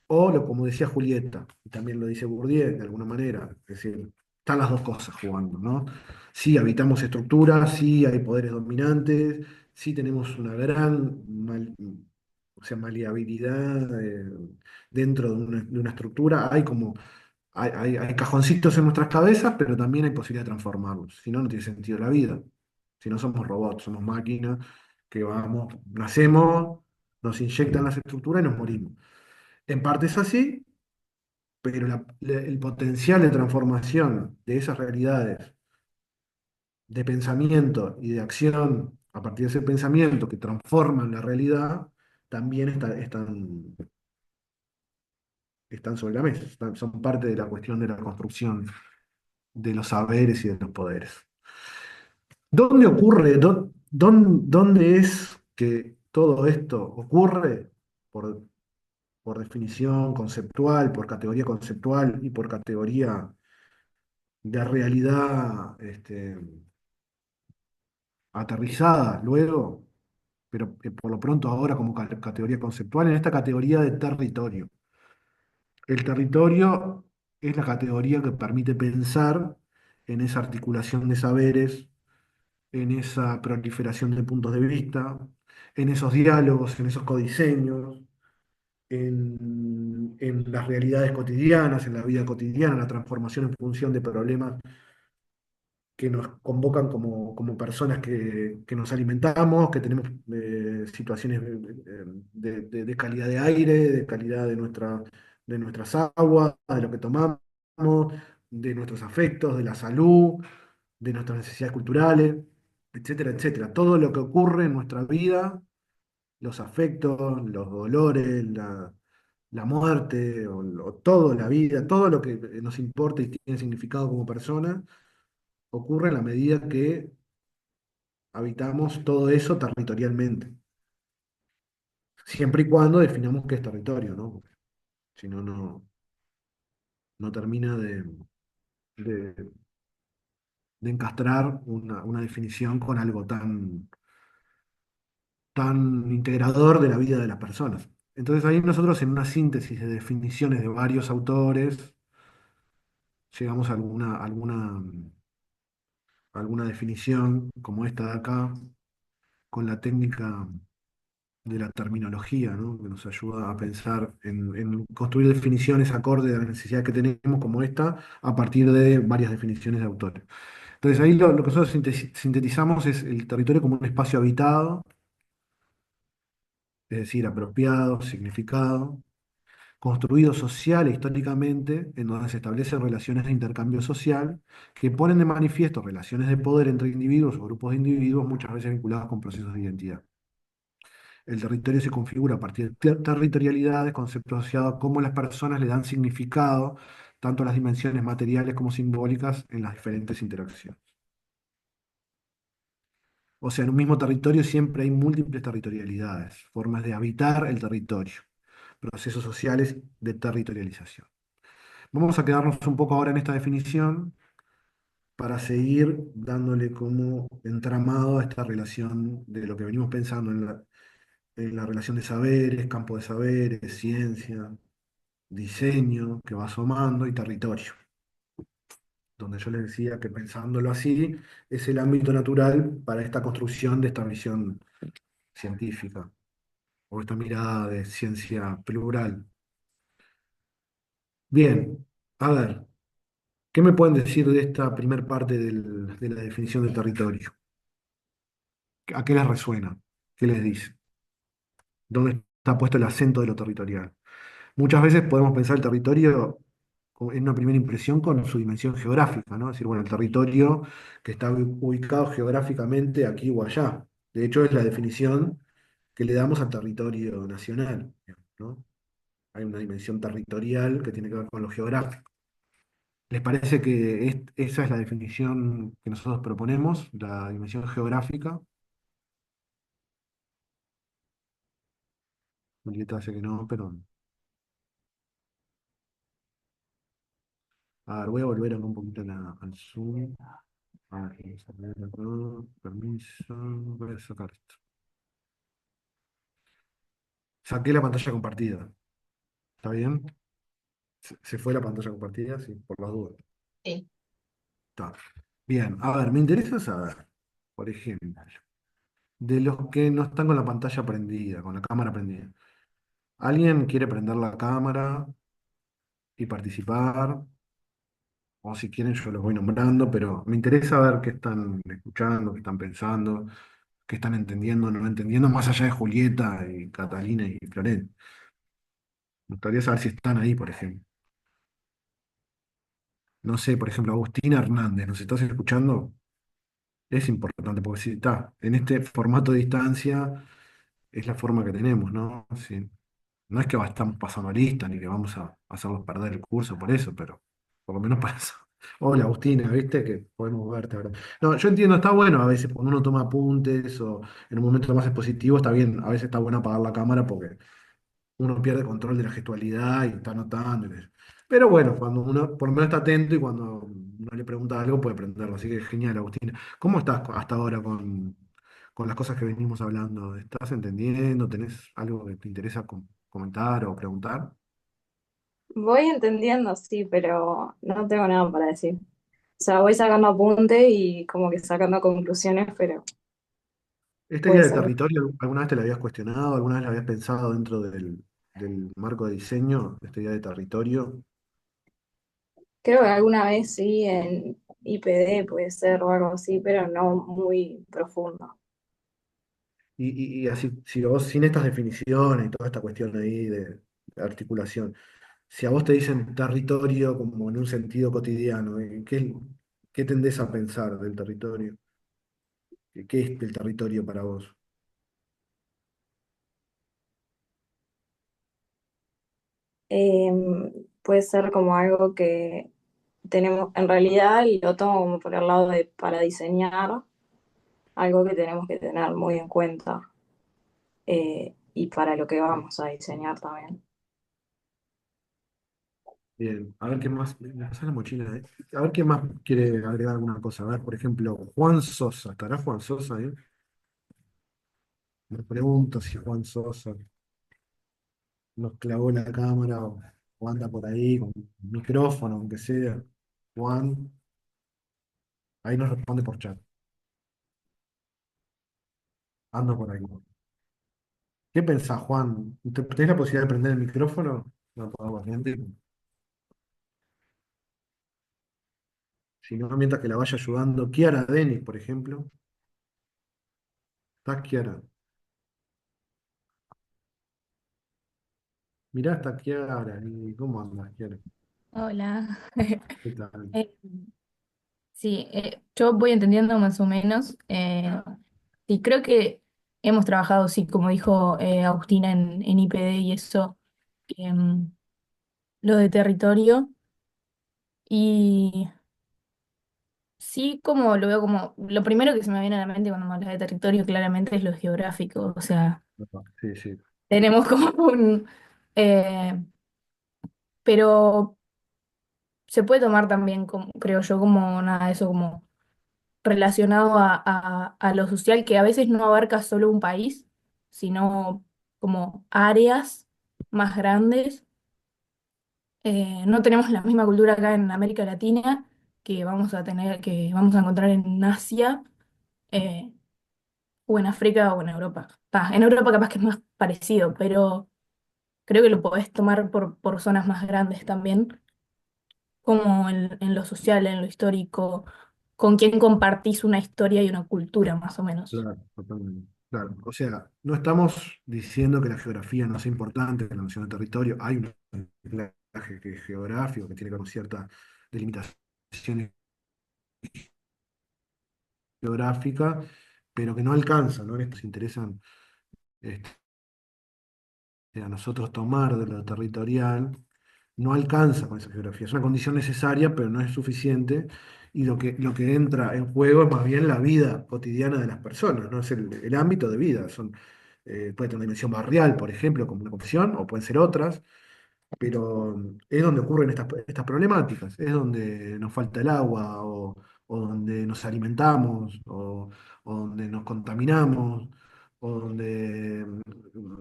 O, como decía Julieta, y también lo dice Bourdieu de alguna manera, es decir, están las dos cosas jugando, ¿no? Sí, habitamos estructuras, sí hay poderes dominantes, sí tenemos una gran o sea, maleabilidad dentro de una estructura, hay cajoncitos en nuestras cabezas, pero también hay posibilidad de transformarlos, si no, no tiene sentido la vida. Si no somos robots, somos máquinas que vamos, nacemos, nos inyectan las estructuras y nos morimos. En parte es así, pero el potencial de transformación de esas realidades de pensamiento y de acción a partir de ese pensamiento que transforman la realidad también están sobre la mesa, son parte de la cuestión de la construcción de los saberes y de los poderes. ¿Dónde ocurre, dónde es que todo esto ocurre? Por, por definición conceptual, por categoría conceptual y por categoría de realidad aterrizada luego, pero por lo pronto ahora como categoría conceptual, en esta categoría de territorio. El territorio es la categoría que permite pensar en esa articulación de saberes, en esa proliferación de puntos de vista, en esos diálogos, en esos codiseños, en las realidades cotidianas, en la vida cotidiana, la transformación en función de problemas que nos convocan como personas que nos alimentamos, que tenemos situaciones de calidad de aire, de calidad de nuestras aguas, de lo que tomamos, de nuestros afectos, de la salud, de nuestras necesidades culturales, etcétera, etcétera. Todo lo que ocurre en nuestra vida, los afectos, los dolores, la muerte, o todo, la vida, todo lo que nos importa y tiene significado como persona, ocurre en la medida que habitamos todo eso territorialmente, siempre y cuando definamos qué es territorio, ¿no? Porque si no, no termina de- de encastrar una definición con algo tan integrador de la vida de las personas. Entonces ahí nosotros en una síntesis de definiciones de varios autores llegamos a alguna definición como esta de acá, con la técnica de la terminología, ¿no? Que nos ayuda a pensar en construir definiciones acorde a la necesidad que tenemos como esta, a partir de varias definiciones de autores. Entonces ahí lo que nosotros sintetizamos es el territorio como un espacio habitado, es decir, apropiado, significado, construido social e históricamente, en donde se establecen relaciones de intercambio social que ponen de manifiesto relaciones de poder entre individuos o grupos de individuos, muchas veces vinculados con procesos de identidad. El territorio se configura a partir de territorialidades, conceptos asociados a cómo las personas le dan significado tanto a las dimensiones materiales como simbólicas en las diferentes interacciones. O sea, en un mismo territorio siempre hay múltiples territorialidades, formas de habitar el territorio, procesos sociales de territorialización. Vamos a quedarnos un poco ahora en esta definición para seguir dándole como entramado a esta relación de lo que venimos pensando en la relación de saberes, campo de saberes, ciencia, diseño que va asomando y territorio, donde yo les decía que pensándolo así es el ámbito natural para esta construcción de esta visión científica o esta mirada de ciencia plural. Bien, a ver, ¿qué me pueden decir de esta primer parte de la definición de territorio? ¿A qué les resuena? ¿Qué les dice? ¿Dónde está puesto el acento de lo territorial? Muchas veces podemos pensar el territorio en una primera impresión con su dimensión geográfica, ¿no? Es decir, bueno, el territorio que está ubicado geográficamente aquí o allá. De hecho, es la definición que le damos al territorio nacional, ¿no? Hay una dimensión territorial que tiene que ver con lo geográfico. ¿Les parece que esa es la definición que nosotros proponemos, la dimensión geográfica? Julieta dice que no, pero... A ver, voy a volver acá un poquito al Zoom. A ver, vamos a ver acá, permiso, voy a sacar esto. Saqué la pantalla compartida. ¿Está bien? ¿Se fue la pantalla compartida? Sí, por las dudas. Sí. Está. Bien, a ver, me interesa saber, por ejemplo, de los que no están con la pantalla prendida, con la cámara prendida. ¿Alguien quiere prender la cámara y participar? O si quieren, yo los voy nombrando, pero me interesa ver qué están escuchando, qué están pensando, qué están entendiendo, no entendiendo, más allá de Julieta y Catalina y Florencia. Me gustaría saber si están ahí, por ejemplo. No sé, por ejemplo, Agustina Hernández, ¿nos estás escuchando? Es importante, porque si está en este formato de distancia, es la forma que tenemos, ¿no? Sí. No es que estamos pasando lista, ni que vamos a hacerlos perder el curso por eso, pero por lo menos para eso. Hola, Agustina, ¿viste? Que podemos verte ahora. No, yo entiendo, está bueno a veces cuando uno toma apuntes o en un momento más expositivo, está bien, a veces está bueno apagar la cámara porque uno pierde control de la gestualidad y está anotando. Pero bueno, cuando uno por lo menos está atento y cuando uno le pregunta algo puede aprenderlo. Así que genial, Agustina. ¿Cómo estás hasta ahora con las cosas que venimos hablando? ¿Estás entendiendo? ¿Tenés algo que te interesa comentar o preguntar? Voy entendiendo, sí, pero no tengo nada para decir. O sea, voy sacando apunte y como que sacando conclusiones, pero ¿Esta idea puede de ser. territorio alguna vez te la habías cuestionado? ¿Alguna vez la habías pensado dentro del marco de diseño, esta idea de territorio? Creo que alguna vez sí en IPD puede ser o algo así, pero no muy profundo. Y así, si vos sin estas definiciones y toda esta cuestión ahí de articulación, si a vos te dicen territorio como en un sentido cotidiano, ¿qué tendés a pensar del territorio? ¿Qué es el territorio para vos? Puede ser como algo que tenemos, en realidad lo tomo como por el lado de para diseñar, algo que tenemos que tener muy en cuenta y para lo que vamos a diseñar también. Bien, a ver qué más. Me pasa la mochila, ¿eh? A ver qué más quiere agregar alguna cosa. A ver, por ejemplo, Juan Sosa. ¿Estará Juan Sosa ahí? Me pregunto si Juan Sosa nos clavó la cámara o anda por ahí con micrófono, aunque sea. Juan, ahí nos responde por chat. Ando por ahí. ¿Qué pensás, Juan? ¿Tenés la posibilidad de prender el micrófono? No podemos, gente. Si no, mientras que la vaya ayudando. Kiara Denis, por ejemplo. ¿Estás, Kiara? Mirá, está Kiara. ¿Y cómo andas, Kiara? Hola. ¿Qué tal? Eh, sí, yo voy entendiendo más o menos. Y creo que hemos trabajado, sí, como dijo Agustina en IPD y eso, em, lo de territorio. Y sí, como lo veo como, lo primero que se me viene a la mente cuando me hablas de territorio claramente es lo geográfico. O sea, Sí, sí. tenemos como un... eh, pero se puede tomar también, como, creo yo, como nada de eso, como relacionado a lo social que a veces no abarca solo un país, sino como áreas más grandes. No tenemos la misma cultura acá en América Latina que vamos a tener, que vamos a encontrar en Asia, eh, o en África o en Europa. En Europa capaz que es más parecido, pero creo que lo podés tomar por zonas más grandes también, como en lo social, en lo histórico, con quién compartís una historia y una cultura, más o menos. Claro, totalmente. Claro. O sea, no estamos diciendo que la geografía no sea importante en la noción de territorio. Hay un anclaje que es geográfico, que tiene que ver con ciertas delimitaciones geográficas, pero que no alcanza, ¿no? En esto se interesan este, a nosotros tomar de lo territorial, no alcanza con esa geografía. Es una condición necesaria, pero no es suficiente. Y lo que entra en juego es más bien la vida cotidiana de las personas, ¿no? Es el ámbito de vida. Puede tener una dimensión barrial, por ejemplo, como una confesión, o pueden ser otras, pero es donde ocurren estas problemáticas, es donde nos falta el agua, o donde nos alimentamos, o donde nos contaminamos, o donde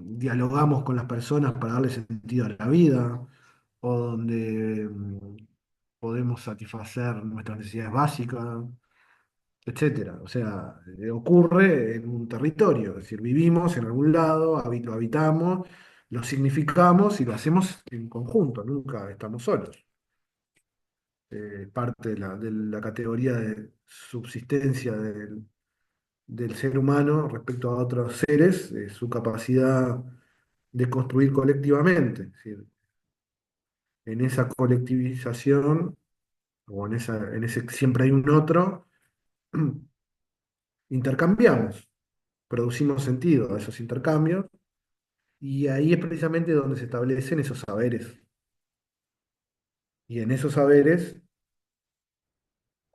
dialogamos con las personas para darle sentido a la vida, o donde podemos satisfacer nuestras necesidades básicas, etcétera. O sea, ocurre en un territorio, es decir, vivimos en algún lado, lo habitamos, lo significamos y lo hacemos en conjunto, nunca estamos solos. Parte de la categoría de subsistencia del ser humano respecto a otros seres, su capacidad de construir colectivamente. Es decir, en esa colectivización, o en ese siempre hay un otro, intercambiamos, producimos sentido a esos intercambios. Y ahí es precisamente donde se establecen esos saberes. Y en esos saberes,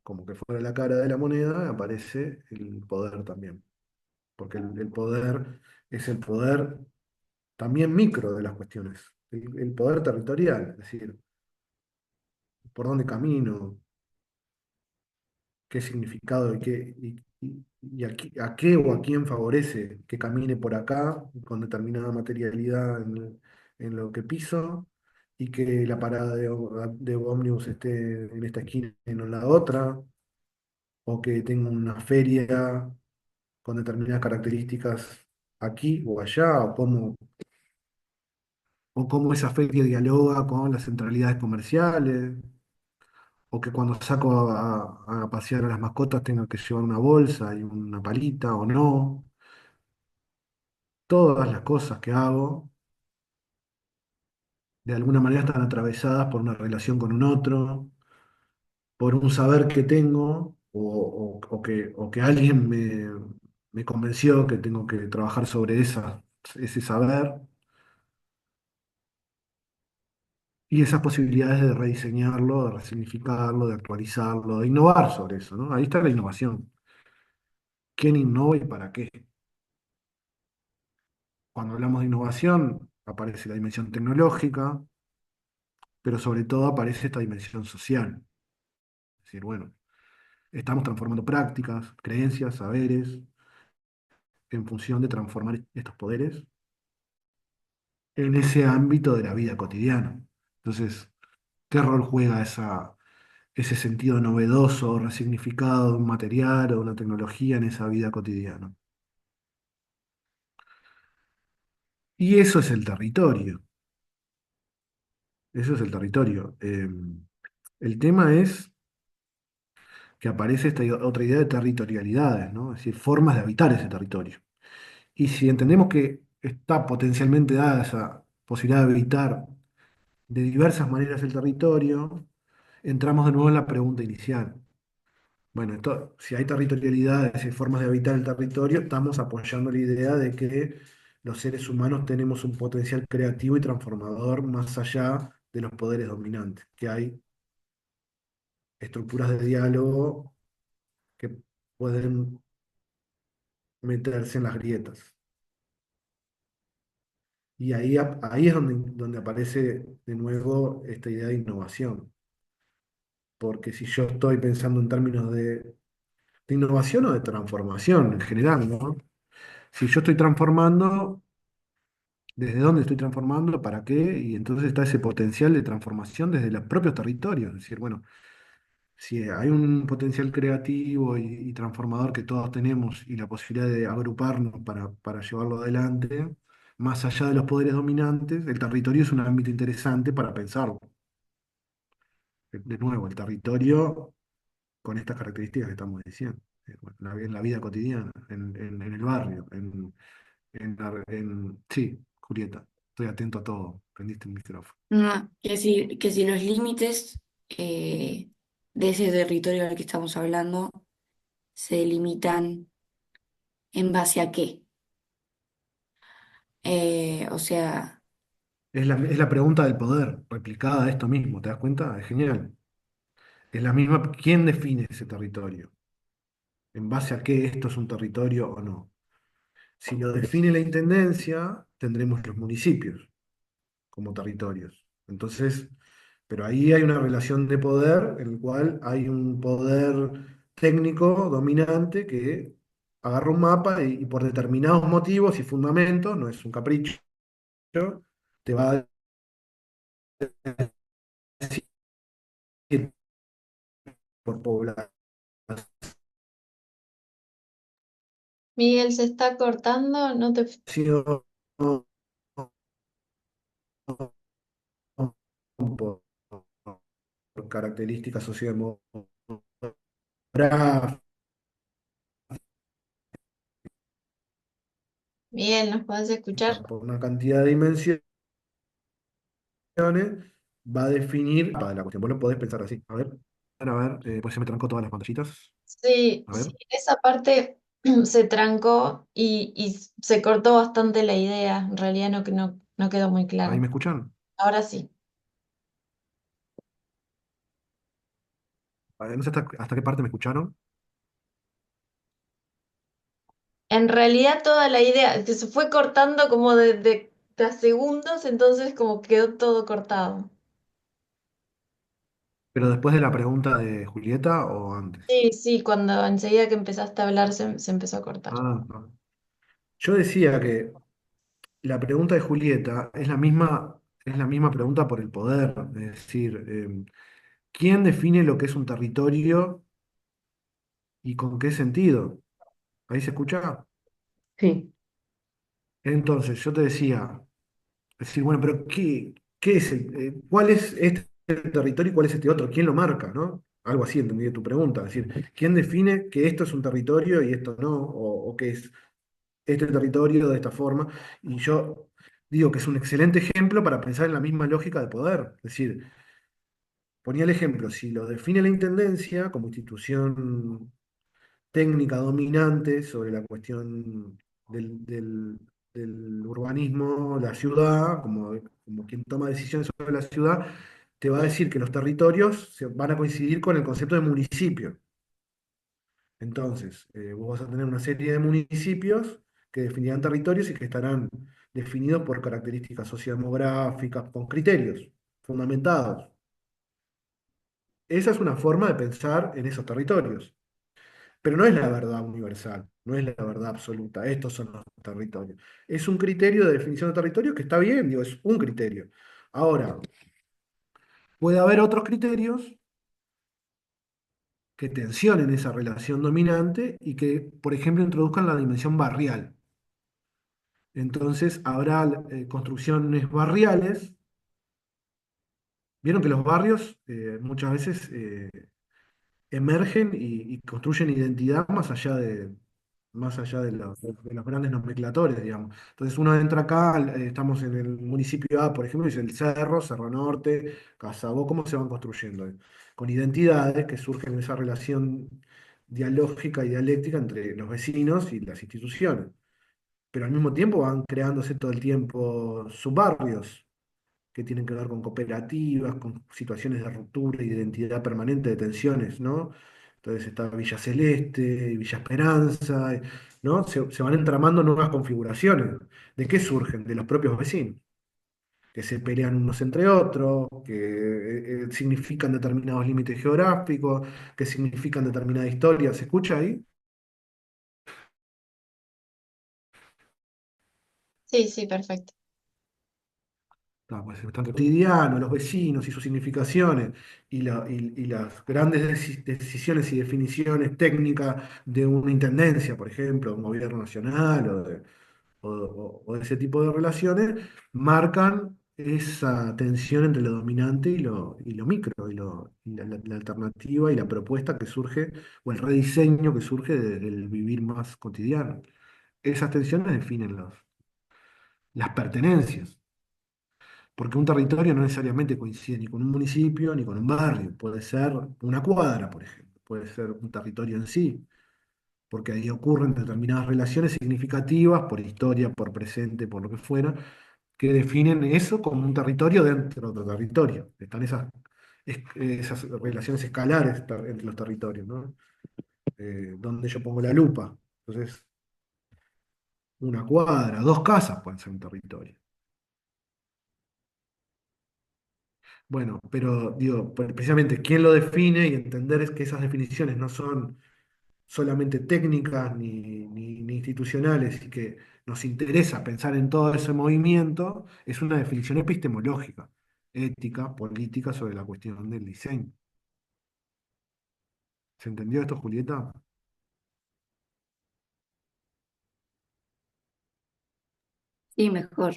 como que fuera la cara de la moneda, aparece el poder también. Porque el poder es el poder también micro de las cuestiones. El poder territorial, es decir, por dónde camino, qué significado y a qué o a quién favorece que camine por acá con determinada materialidad en lo que piso, y que la parada de ómnibus esté en esta esquina y no en la otra, o que tenga una feria con determinadas características aquí o allá, o cómo esa feria dialoga con las centralidades comerciales, o que cuando saco a pasear a las mascotas tenga que llevar una bolsa y una palita o no. Todas las cosas que hago de alguna manera están atravesadas por una relación con un otro, por un saber que tengo o que alguien me convenció que tengo que trabajar sobre ese saber y esas posibilidades de rediseñarlo, de resignificarlo, de actualizarlo, de innovar sobre eso, ¿no? Ahí está la innovación. ¿Quién innova y para qué? Cuando hablamos de innovación, aparece la dimensión tecnológica, pero sobre todo aparece esta dimensión social. Es decir, bueno, estamos transformando prácticas, creencias, saberes, en función de transformar estos poderes en ese ámbito de la vida cotidiana. Entonces, ¿qué rol juega ese sentido novedoso o resignificado de un material o de una tecnología en esa vida cotidiana? Y eso es el territorio. Eso es el territorio. El tema es que aparece esta otra idea de territorialidades, ¿no? Es decir, formas de habitar ese territorio. Y si entendemos que está potencialmente dada esa posibilidad de habitar de diversas maneras el territorio, entramos de nuevo en la pregunta inicial. Bueno, si hay territorialidades y formas de habitar el territorio, estamos apoyando la idea de que los seres humanos tenemos un potencial creativo y transformador más allá de los poderes dominantes, que hay estructuras de diálogo que pueden meterse en las grietas. Y ahí es donde aparece de nuevo esta idea de innovación. Porque si yo estoy pensando en términos de innovación o de transformación en general, ¿no? Si yo estoy transformando, ¿desde dónde estoy transformando? ¿Para qué? Y entonces está ese potencial de transformación desde los propios territorios. Es decir, bueno, si hay un potencial creativo y transformador que todos tenemos y la posibilidad de agruparnos para llevarlo adelante, más allá de los poderes dominantes, el territorio es un ámbito interesante para pensarlo. De nuevo, el territorio con estas características que estamos diciendo. Bueno, en la vida cotidiana, en el barrio, sí, Julieta, estoy atento a todo, prendiste el micrófono. No, que si los límites de ese territorio al que estamos hablando se delimitan en base a qué. O sea, Es la pregunta del poder, replicada a esto mismo, ¿te das cuenta? Es genial. Es la misma, ¿quién define ese territorio? ¿En base a qué esto es un territorio o no? Si lo define la intendencia, tendremos los municipios como territorios. Entonces, pero ahí hay una relación de poder en el cual hay un poder técnico dominante que agarra un mapa y por determinados motivos y fundamentos, no es un capricho, te va a decir por población. Miguel, se está cortando, no te... Por características sociodemográficas, Miguel, ¿nos podés escuchar? por una cantidad de dimensiones, va a definir para la cuestión. Vos lo podés pensar así. A ver, pues se me trancó todas las pantallitas. Sí, A sí, ver, esa parte se trancó y se cortó bastante la idea. En realidad no quedó muy ¿ahí claro. me escuchan? Ahora sí. A ver, no sé hasta qué parte me escucharon, En realidad toda la idea que se fue cortando como de a segundos, entonces como quedó todo cortado. pero después de la pregunta de Julieta o antes. Sí, sí, cuando enseguida que empezaste a hablar se empezó a cortar. No. Yo decía que la pregunta de Julieta es la misma pregunta por el poder. Es decir, ¿quién define lo que es un territorio y con qué sentido? ¿Ahí se escucha? Sí, Entonces, yo te decía, Es decir, bueno, pero ¿qué es cuál es este territorio y cuál es este otro? ¿Quién lo marca, no? Algo así entendí de tu pregunta. Es decir, ¿quién define que esto es un territorio y esto no? O que es este territorio de esta forma? Y yo digo que es un excelente ejemplo para pensar en la misma lógica de poder. Es decir, ponía el ejemplo, si lo define la Intendencia como institución técnica dominante sobre la cuestión del urbanismo, la ciudad, como quien toma decisiones sobre la ciudad, te va a decir que los territorios van a coincidir con el concepto de municipio. Entonces, vos vas a tener una serie de municipios que definirán territorios y que estarán definidos por características sociodemográficas, con criterios fundamentados. Esa es una forma de pensar en esos territorios. Pero no es la verdad universal, no es la verdad absoluta. Estos son los territorios. Es un criterio de definición de territorio que está bien, digo, es un criterio. Ahora, puede haber otros criterios que tensionen esa relación dominante y que, por ejemplo, introduzcan la dimensión barrial. Entonces, habrá construcciones barriales. Vieron que los barrios muchas veces emergen y construyen identidad más allá de los grandes nomenclatores, digamos. Entonces uno entra acá, estamos en el municipio A, por ejemplo, y dice el Cerro, Cerro Norte, Casabó, ¿cómo se van construyendo? Con identidades que surgen en esa relación dialógica y dialéctica entre los vecinos y las instituciones. Pero al mismo tiempo van creándose todo el tiempo subbarrios que tienen que ver con cooperativas, con situaciones de ruptura y de identidad permanente, de tensiones, ¿no? Entonces está Villa Celeste, Villa Esperanza, ¿no? Se van entramando nuevas configuraciones. ¿De qué surgen? De los propios vecinos, que se pelean unos entre otros, que significan determinados límites geográficos, que significan determinada historia. ¿Se escucha ahí? Sí, sí, perfecto. No, pues es tan cotidiano, los vecinos y sus significaciones y las grandes decisiones y definiciones técnicas de una intendencia, por ejemplo, de un gobierno nacional o de ese tipo de relaciones, marcan esa tensión entre lo dominante y lo micro, la alternativa y la propuesta que surge, o el rediseño que surge del vivir más cotidiano. Esas tensiones definen las pertenencias. Porque un territorio no necesariamente coincide ni con un municipio ni con un barrio. Puede ser una cuadra, por ejemplo. Puede ser un territorio en sí, porque ahí ocurren determinadas relaciones significativas por historia, por presente, por lo que fuera, que definen eso como un territorio dentro de otro territorio. Están esas relaciones escalares entre los territorios, ¿no? Donde yo pongo la lupa. Entonces, una cuadra, dos casas pueden ser un territorio. Bueno, pero digo, precisamente quién lo define y entender es que esas definiciones no son solamente técnicas ni institucionales y que nos interesa pensar en todo ese movimiento, es una definición epistemológica, ética, política sobre la cuestión del diseño. ¿Se entendió esto, Julieta? Sí, mejor.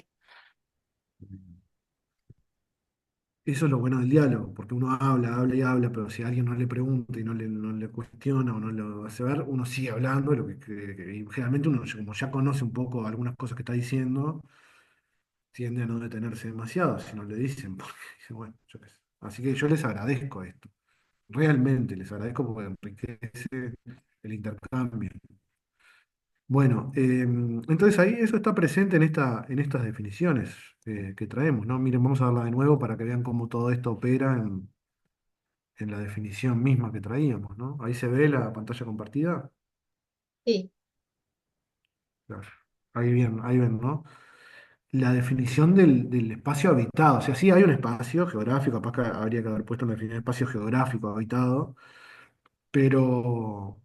Eso es lo bueno del diálogo, porque uno habla, habla y habla, pero si alguien no le pregunta y no le cuestiona o no lo hace ver, uno sigue hablando, y generalmente uno, como ya conoce un poco algunas cosas que está diciendo, tiende a no detenerse demasiado si no le dicen, porque dice, bueno, yo qué sé. Así que yo les agradezco esto, realmente les agradezco porque enriquece el intercambio. Bueno, entonces ahí eso está presente en estas definiciones que traemos, ¿no? Miren, vamos a verla de nuevo para que vean cómo todo esto opera en la definición misma que traíamos, ¿no? Ahí se ve la pantalla compartida. Sí, Claro. Ahí ven, ¿no? La definición del espacio habitado. O sea, sí hay un espacio geográfico, capaz que habría que haber puesto una definición de espacio geográfico habitado, pero,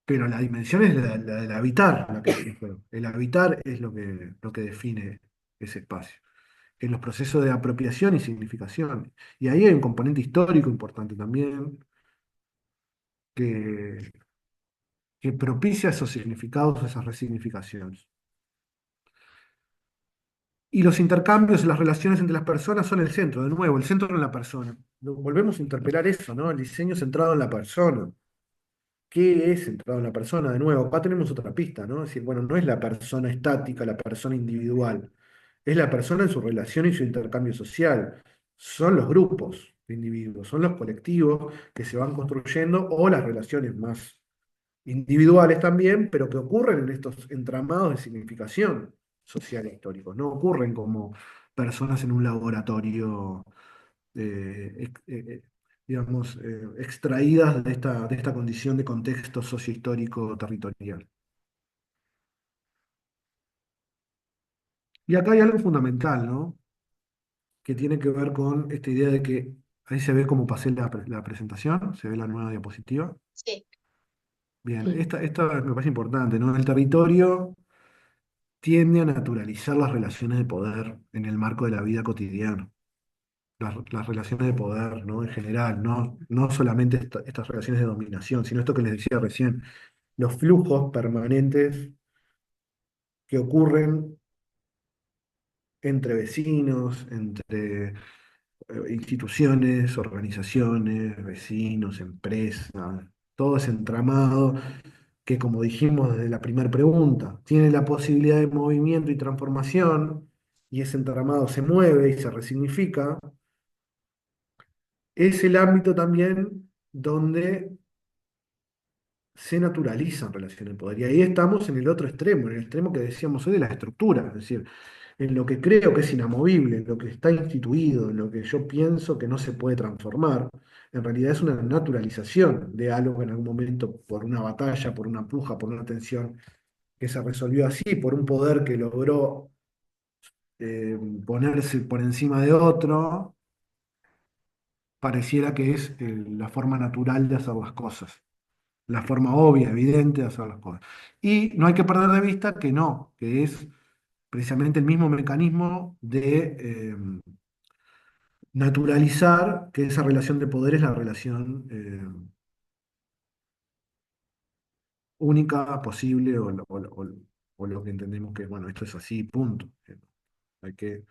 pero la dimensión es la del habitar, la que dijeron. El habitar es lo que define ese espacio, en los procesos de apropiación y significación. Y ahí hay un componente histórico importante también, que, que propicia esos significados, esas resignificaciones. Y los intercambios, las relaciones entre las personas son el centro, de nuevo, el centro en la persona. Volvemos a interpelar eso, ¿no? El diseño centrado en la persona. ¿Qué es centrado en la persona? De nuevo, acá tenemos otra pista, ¿no? Es decir, bueno, no es la persona estática, la persona individual, es la persona en su relación y su intercambio social. Son los grupos de individuos, son los colectivos que se van construyendo o las relaciones más individuales también, pero que ocurren en estos entramados de significación social e históricos, no ocurren como personas en un laboratorio, digamos, extraídas de esta condición de contexto sociohistórico territorial. Y acá hay algo fundamental, ¿no? Que tiene que ver con esta idea de que ahí se ve cómo pasé la presentación, se ve la nueva diapositiva. Sí. Bien, Sí. esta me parece importante, ¿no? El territorio tiende a naturalizar las relaciones de poder en el marco de la vida cotidiana. Las relaciones de poder, ¿no? En general, no solamente estas relaciones de dominación, sino esto que les decía recién, los flujos permanentes que ocurren entre vecinos, entre instituciones, organizaciones, vecinos, empresas, todo ese entramado que, como dijimos desde la primera pregunta, tiene la posibilidad de movimiento y transformación, y ese entramado se mueve y se resignifica, es el ámbito también donde se naturalizan relaciones de poder. Y ahí estamos en el otro extremo, en el extremo que decíamos hoy de las estructuras, es decir, en lo que creo que es inamovible, en lo que está instituido, en lo que yo pienso que no se puede transformar, en realidad es una naturalización de algo que en algún momento, por una batalla, por una puja, por una tensión, que se resolvió así, por un poder que logró ponerse por encima de otro, pareciera que es la forma natural de hacer las cosas, la forma obvia, evidente de hacer las cosas. Y no hay que perder de vista que no, que es precisamente el mismo mecanismo de naturalizar que esa relación de poder es la relación única, posible, o lo que entendemos que, bueno, esto es así, punto. Hay que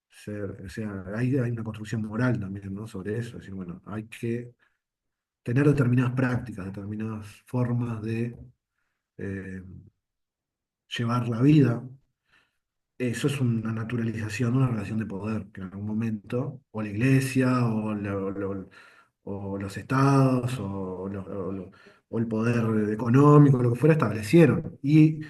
ser, o sea, hay una construcción moral también, ¿no? Sobre eso, es decir, bueno, hay que tener determinadas prácticas, determinadas formas de eh, llevar la vida. Eso es una naturalización de una relación de poder, que en algún momento, o la iglesia, o los estados, o el poder económico, lo que fuera, establecieron. Y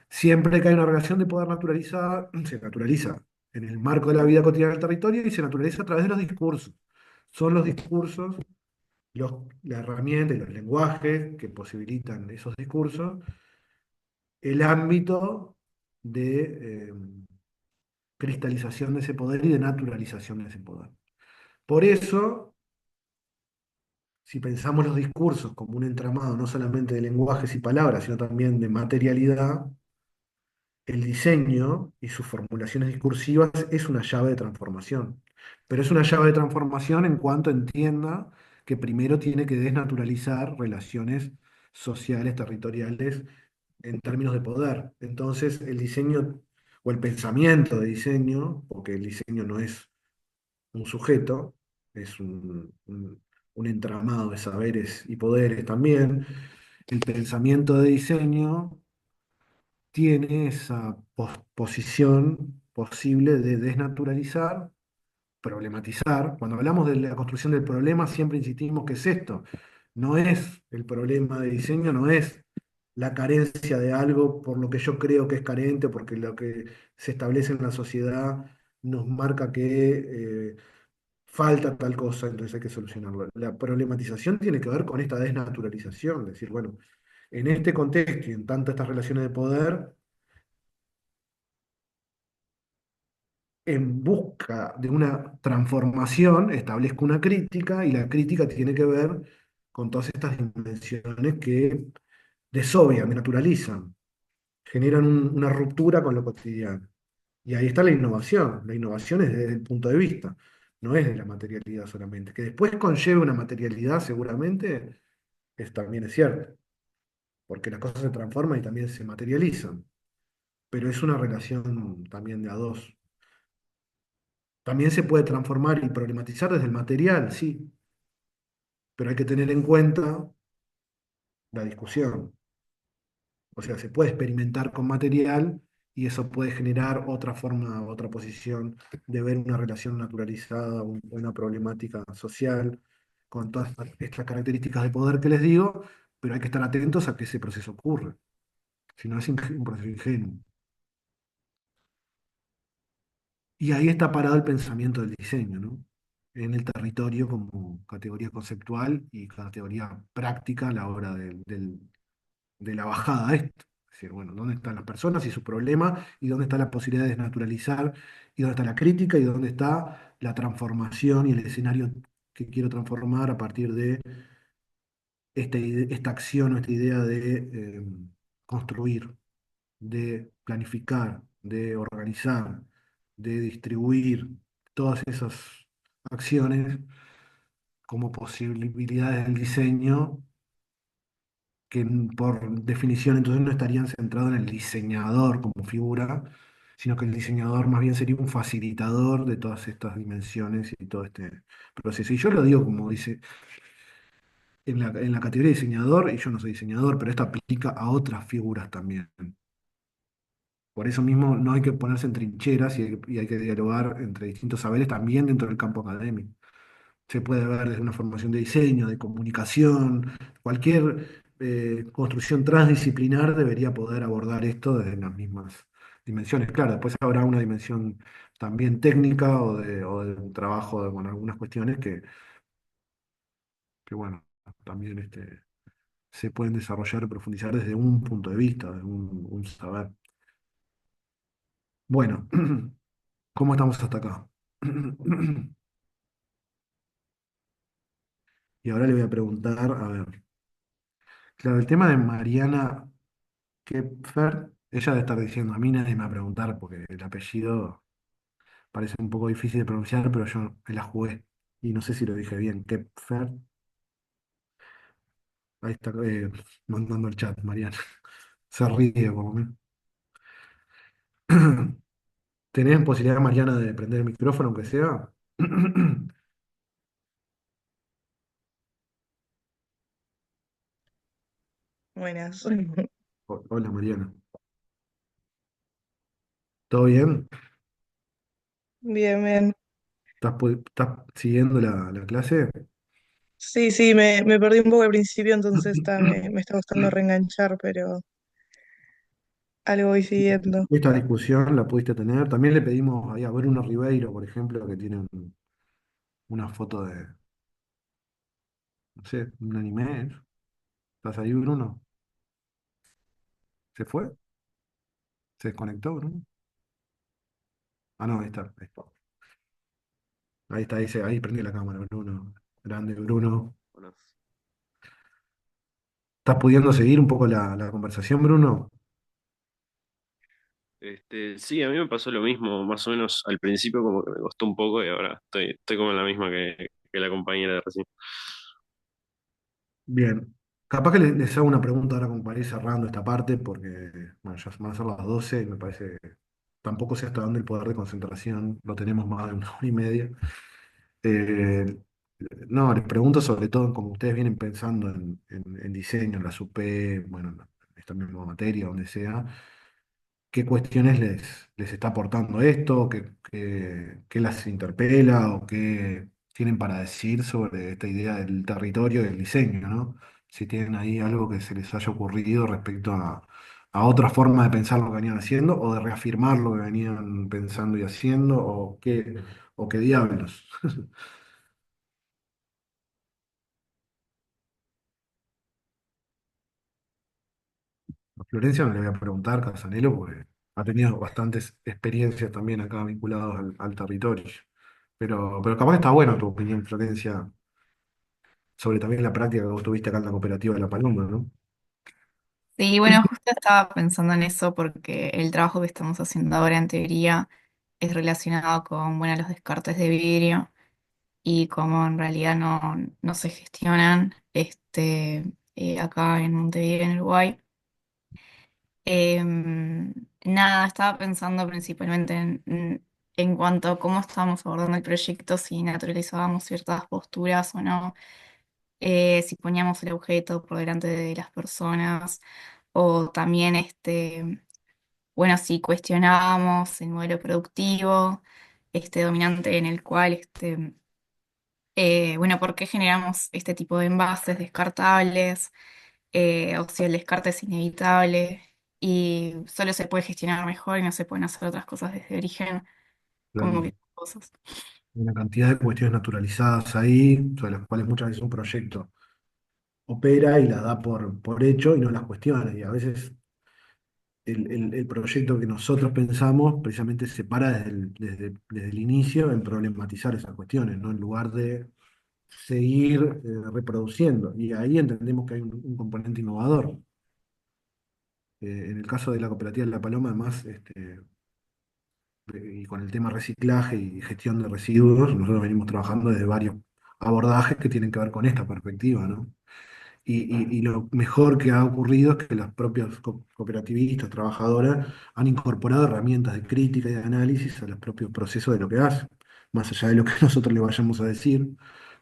siempre que hay una relación de poder naturalizada, se naturaliza en el marco de la vida cotidiana del territorio y se naturaliza a través de los discursos. Son los discursos, la herramienta y los lenguajes que posibilitan esos discursos, el ámbito de cristalización de ese poder y de naturalización de ese poder. Por eso, si pensamos los discursos como un entramado no solamente de lenguajes y palabras, sino también de materialidad, el diseño y sus formulaciones discursivas es una llave de transformación. Pero es una llave de transformación en cuanto entienda que primero tiene que desnaturalizar relaciones sociales, territoriales, en términos de poder. Entonces, el diseño o el pensamiento de diseño, porque el diseño no es un sujeto, es un entramado de saberes y poderes también. El pensamiento de diseño tiene esa posición posible de desnaturalizar, problematizar. Cuando hablamos de la construcción del problema, siempre insistimos que es esto. No es el problema de diseño, no es la carencia de algo por lo que yo creo que es carente, porque lo que se establece en la sociedad nos marca que falta tal cosa, entonces hay que solucionarlo. La problematización tiene que ver con esta desnaturalización, es decir, bueno, en este contexto y en tantas estas relaciones de poder, en busca de una transformación, establezco una crítica y la crítica tiene que ver con todas estas dimensiones que desobvian, desnaturalizan, generan una ruptura con lo cotidiano. Y ahí está la innovación. La innovación es desde el punto de vista, no es de la materialidad solamente. Que después conlleve una materialidad seguramente, también es cierto, porque las cosas se transforman y también se materializan. pero es una relación también de a dos. También se puede transformar y problematizar desde el material, sí, pero hay que tener en cuenta la discusión. O sea, se puede experimentar con material y eso puede generar otra forma, otra posición de ver una relación naturalizada, una problemática social, con todas estas características de poder que les digo, pero hay que estar atentos a que ese proceso ocurra. Si no, es un proceso ingenuo. Y ahí está parado el pensamiento del diseño, ¿no? En el territorio como categoría conceptual y categoría práctica a la hora de la bajada a esto. Es decir, bueno, ¿dónde están las personas y sus problemas? ¿Y dónde está la posibilidad de desnaturalizar? ¿Y dónde está la crítica? ¿Y dónde está la transformación y el escenario que quiero transformar a partir de esta acción o esta idea de construir, de planificar, de organizar, de distribuir todas esas acciones como posibilidades del diseño que por definición entonces no estarían centrados en el diseñador como figura, sino que el diseñador más bien sería un facilitador de todas estas dimensiones y todo este proceso. Y yo lo digo como dice en la categoría de diseñador, y yo no soy diseñador, pero esto aplica a otras figuras también. Por eso mismo no hay que ponerse en trincheras y hay que dialogar entre distintos saberes también dentro del campo académico. Se puede ver desde una formación de diseño, de comunicación, cualquier construcción transdisciplinar debería poder abordar esto desde las mismas dimensiones. Claro, después habrá una dimensión también técnica o de un trabajo con algunas cuestiones que bueno, también se pueden desarrollar y profundizar desde un punto de vista, de un saber. Bueno, ¿cómo estamos hasta acá? Y ahora le voy a preguntar, a ver, claro, el tema de Mariana Kepfer, ella debe estar diciendo, a mí nadie me va a preguntar porque el apellido parece un poco difícil de pronunciar, pero yo me la jugué y no sé si lo dije bien. Kepfer, ahí está mandando el chat, Mariana. Se ríe por lo menos. ¿Tenés posibilidad, Mariana, de prender el micrófono, aunque sea? Buenas. Hola, Mariana. ¿Todo bien? Bien, bien. ¿Estás siguiendo la clase? Sí, sí, me perdí un poco al principio, entonces me está costando reenganchar, pero algo voy siguiendo. Esta discusión la pudiste tener. También le pedimos ahí a Bruno Ribeiro, por ejemplo, que tiene una foto de, no sé, un anime. ¿Estás ahí, Bruno? ¿Se fue? ¿Se desconectó, Bruno? Ah, no, ahí está. Ahí está, ahí prendí la cámara, Bruno. Grande, Bruno. Buenas. ¿Estás pudiendo seguir un poco la conversación, Bruno? Sí, a mí me pasó lo mismo, más o menos al principio como que me costó un poco y ahora estoy como en la misma que la compañera de recién. Bien. Capaz que les hago una pregunta ahora como para ir cerrando esta parte, porque bueno, ya van a ser las 12 y me parece que tampoco sé hasta dónde el poder de concentración lo tenemos más de una hora y media. Eh, no, les pregunto sobre todo, como ustedes vienen pensando en diseño, en la SUP, bueno, en esta misma materia, donde sea, ¿qué cuestiones les está aportando esto? ¿Qué las interpela o qué tienen para decir sobre esta idea del territorio y del diseño, ¿no? Si tienen ahí algo que se les haya ocurrido respecto a otra forma de pensar lo que venían haciendo o de reafirmar lo que venían pensando y haciendo o qué diablos. A Florencia no le voy a preguntar, Casanelo, porque ha tenido bastantes experiencias también acá vinculadas al territorio. Pero capaz que está bueno tu opinión, Florencia, sobre también la práctica que vos tuviste acá en la cooperativa de La Paloma, ¿no? Sí, bueno, justo estaba pensando en eso porque el trabajo que estamos haciendo ahora en teoría es relacionado con, bueno, los descartes de vidrio y cómo en realidad no se gestionan acá en Montevideo, en Uruguay. Nada, estaba pensando principalmente en cuanto a cómo estábamos abordando el proyecto, si naturalizábamos ciertas posturas o no, si poníamos el objeto por delante de las personas, o también, bueno, si cuestionábamos el modelo productivo, dominante en el cual, bueno, ¿por qué generamos este tipo de envases descartables? O si el descarte es inevitable y solo se puede gestionar mejor y no se pueden hacer otras cosas desde origen, como que Claro. cosas. Una cantidad de cuestiones naturalizadas ahí, sobre las cuales muchas veces un proyecto opera y las da por hecho y no las cuestiona. Y a veces el proyecto que nosotros pensamos precisamente se para desde el inicio en problematizar esas cuestiones, ¿no? En lugar de seguir reproduciendo. Y ahí entendemos que hay un componente innovador. En el caso de la cooperativa de La Paloma, además, y con el tema reciclaje y gestión de residuos, nosotros venimos trabajando desde varios abordajes que tienen que ver con esta perspectiva, ¿no? Y lo mejor que ha ocurrido es que las propias cooperativistas, trabajadoras, han incorporado herramientas de crítica y de análisis a los propios procesos de lo que hacen, más allá de lo que nosotros le vayamos a decir.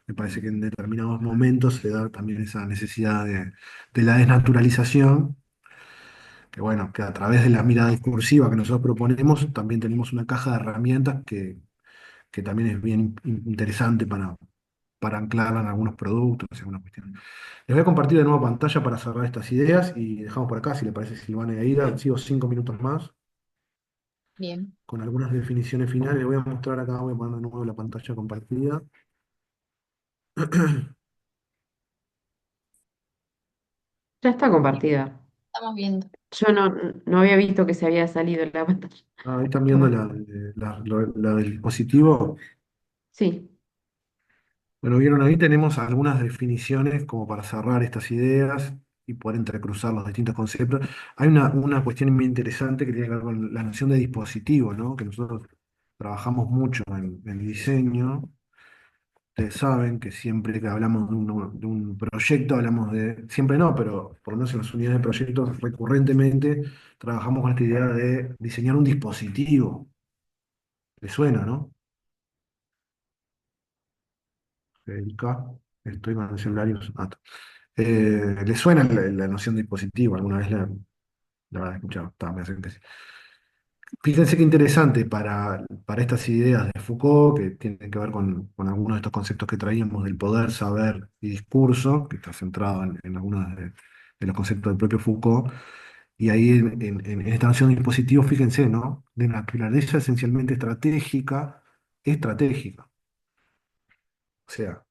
Me parece que en determinados momentos se da también esa necesidad de la desnaturalización, que bueno, que a través de la mirada discursiva que nosotros proponemos, también tenemos una caja de herramientas que también es bien interesante para anclarla en algunos productos, en algunas cuestiones. Les voy a compartir de nuevo pantalla para cerrar estas ideas y dejamos por acá, si le parece, Silvana y Aida. Sigo 5 minutos más Bien. con algunas definiciones finales. Les voy a mostrar acá, voy a poner de nuevo la pantalla compartida. Ya está compartida. Estamos viendo. Yo no había visto que se había salido la pantalla. Ahí están Pero viendo bueno, la del dispositivo. sí. Bueno, vieron, ahí tenemos algunas definiciones como para cerrar estas ideas y poder entrecruzar los distintos conceptos. Hay una cuestión muy interesante que tiene que ver con la noción de dispositivo, ¿no? Que nosotros trabajamos mucho en diseño. Ustedes saben que siempre que hablamos de un proyecto, hablamos siempre no, pero por lo menos en las unidades de proyectos recurrentemente trabajamos con esta idea de diseñar un dispositivo. ¿Les suena, no? Federica, estoy con el celular y los datos. ¿Les suena la noción de dispositivo? ¿Alguna vez la habrán escuchado? Me hacen que sí. Fíjense qué interesante para estas ideas de Foucault, que tienen que ver con algunos de estos conceptos que traíamos del poder, saber y discurso, que está centrado en algunos de los conceptos del propio Foucault. Y ahí en esta noción de dispositivo, fíjense, ¿no? De naturaleza esencialmente estratégica. O sea,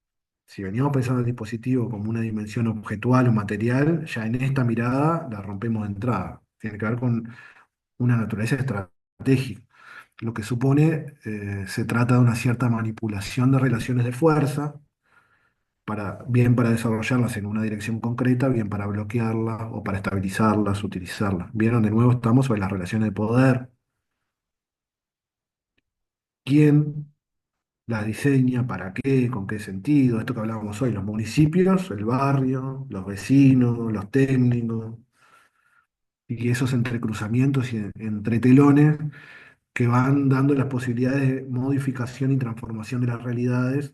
si veníamos pensando el dispositivo como una dimensión objetual o material, ya en esta mirada la rompemos de entrada. Tiene que ver con una naturaleza estratégica. Lo que supone, se trata de una cierta manipulación de relaciones de fuerza, bien para desarrollarlas en una dirección concreta, bien para bloquearlas o para estabilizarlas, utilizarlas. ¿Vieron? De nuevo estamos sobre las relaciones de poder. ¿Quién las diseña? ¿Para qué? ¿Con qué sentido? Esto que hablábamos hoy, los municipios, el barrio, los vecinos, los técnicos, y esos entrecruzamientos y entretelones que van dando las posibilidades de modificación y transformación de las realidades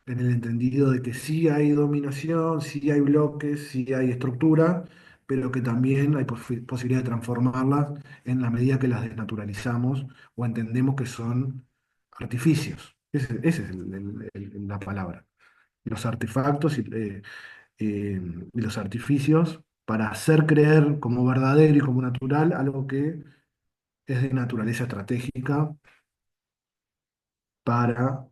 en el entendido de que sí hay dominación, sí hay bloques, sí hay estructura, pero que también hay posibilidad de transformarlas en la medida que las desnaturalizamos o entendemos que son artificios. Esa es la palabra. Los artefactos y los artificios para hacer creer como verdadero y como natural algo que es de naturaleza estratégica para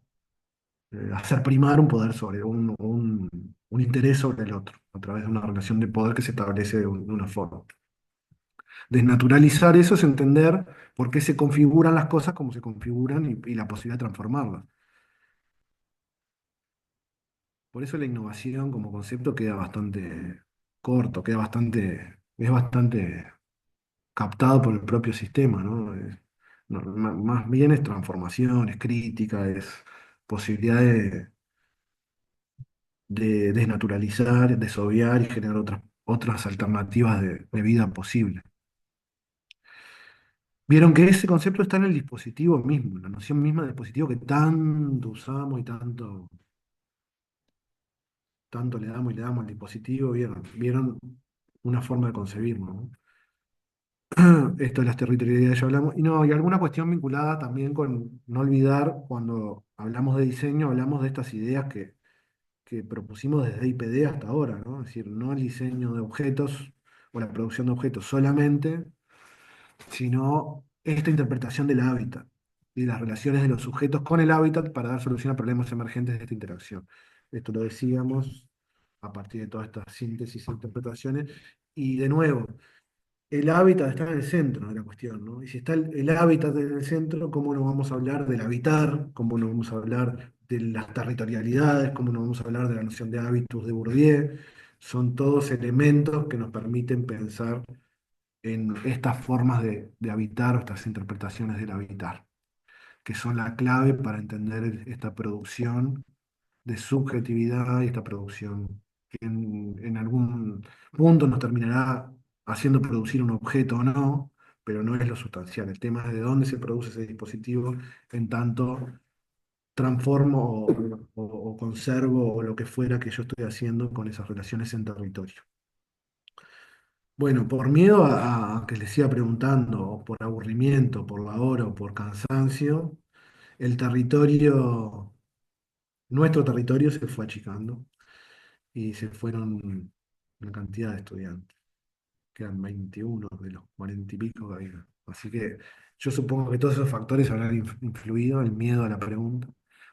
hacer primar un poder sobre un interés sobre el otro, a través de una relación de poder que se establece de una forma. Desnaturalizar eso es entender por qué se configuran las cosas como se configuran y la posibilidad de transformarlas. Por eso la innovación como concepto queda bastante corto, es bastante captado por el propio sistema, ¿no? Más bien es transformación, es crítica, es posibilidad de desnaturalizar, desobviar y generar otras alternativas de vida posible. Vieron que ese concepto está en el dispositivo mismo, la noción misma del dispositivo que tanto usamos y tanto le damos al dispositivo, vieron una forma de concebirlo, ¿no? Esto de las territorialidades ya hablamos. Y no, y alguna cuestión vinculada también con no olvidar, cuando hablamos de diseño, hablamos de estas ideas que propusimos desde IPD hasta ahora, ¿no? Es decir, no el diseño de objetos o la producción de objetos solamente, sino esta interpretación del hábitat y las relaciones de los sujetos con el hábitat para dar solución a problemas emergentes de esta interacción. Esto lo decíamos a partir de todas estas síntesis e interpretaciones. Y de nuevo, el hábitat está en el centro de la cuestión, ¿no? Y si está el hábitat en el centro, ¿cómo no vamos a hablar del habitar? ¿Cómo no vamos a hablar de las territorialidades? ¿Cómo no vamos a hablar de la noción de hábitus de Bourdieu? Son todos elementos que nos permiten pensar en estas formas de habitar o estas interpretaciones del habitar, que son la clave para entender esta producción de subjetividad y esta producción que en algún punto nos terminará haciendo producir un objeto o no, pero no es lo sustancial. El tema es de dónde se produce ese dispositivo en tanto transformo o conservo o lo que fuera que yo estoy haciendo con esas relaciones en territorio. Bueno, por miedo a que les siga preguntando, o por aburrimiento, por la hora o por cansancio, el territorio, nuestro territorio se fue achicando y se fueron una cantidad de estudiantes. Quedan 21 de los 40 y pico que había. Así que yo supongo que todos esos factores habrán influido, el miedo a la pregunta,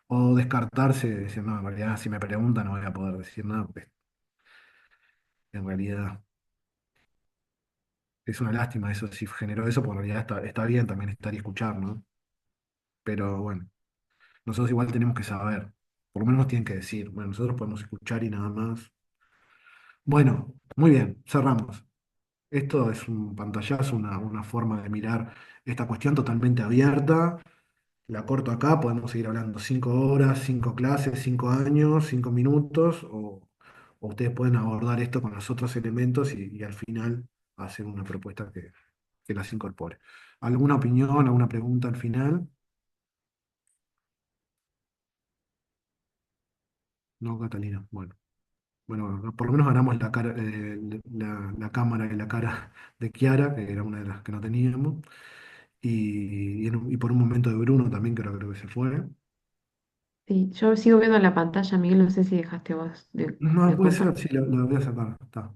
o descartarse, decir, no, en realidad si me preguntan no voy a poder decir nada, porque en realidad es una lástima eso, si generó eso, porque en realidad está bien también estar y escuchar, ¿no? Pero bueno, nosotros igual tenemos que saber, por lo menos nos tienen que decir, bueno, nosotros podemos escuchar y nada más. Bueno, muy bien, cerramos. Esto es un pantallazo, una forma de mirar esta cuestión totalmente abierta. La corto acá, podemos seguir hablando 5 horas, 5 clases, 5 años, 5 minutos, o ustedes pueden abordar esto con los otros elementos y al final hacer una propuesta que las incorpore. ¿Alguna opinión, alguna pregunta al final? No, Catalina. Bueno. Bueno, por lo menos ganamos la cara, la cámara y la cara de Kiara, que era una de las que no teníamos, y por un momento de Bruno también creo que se fue. Sí, yo sigo viendo la pantalla, Miguel, no sé si dejaste vos No, de puede ser, sí, compartir. lo voy a sacar, está.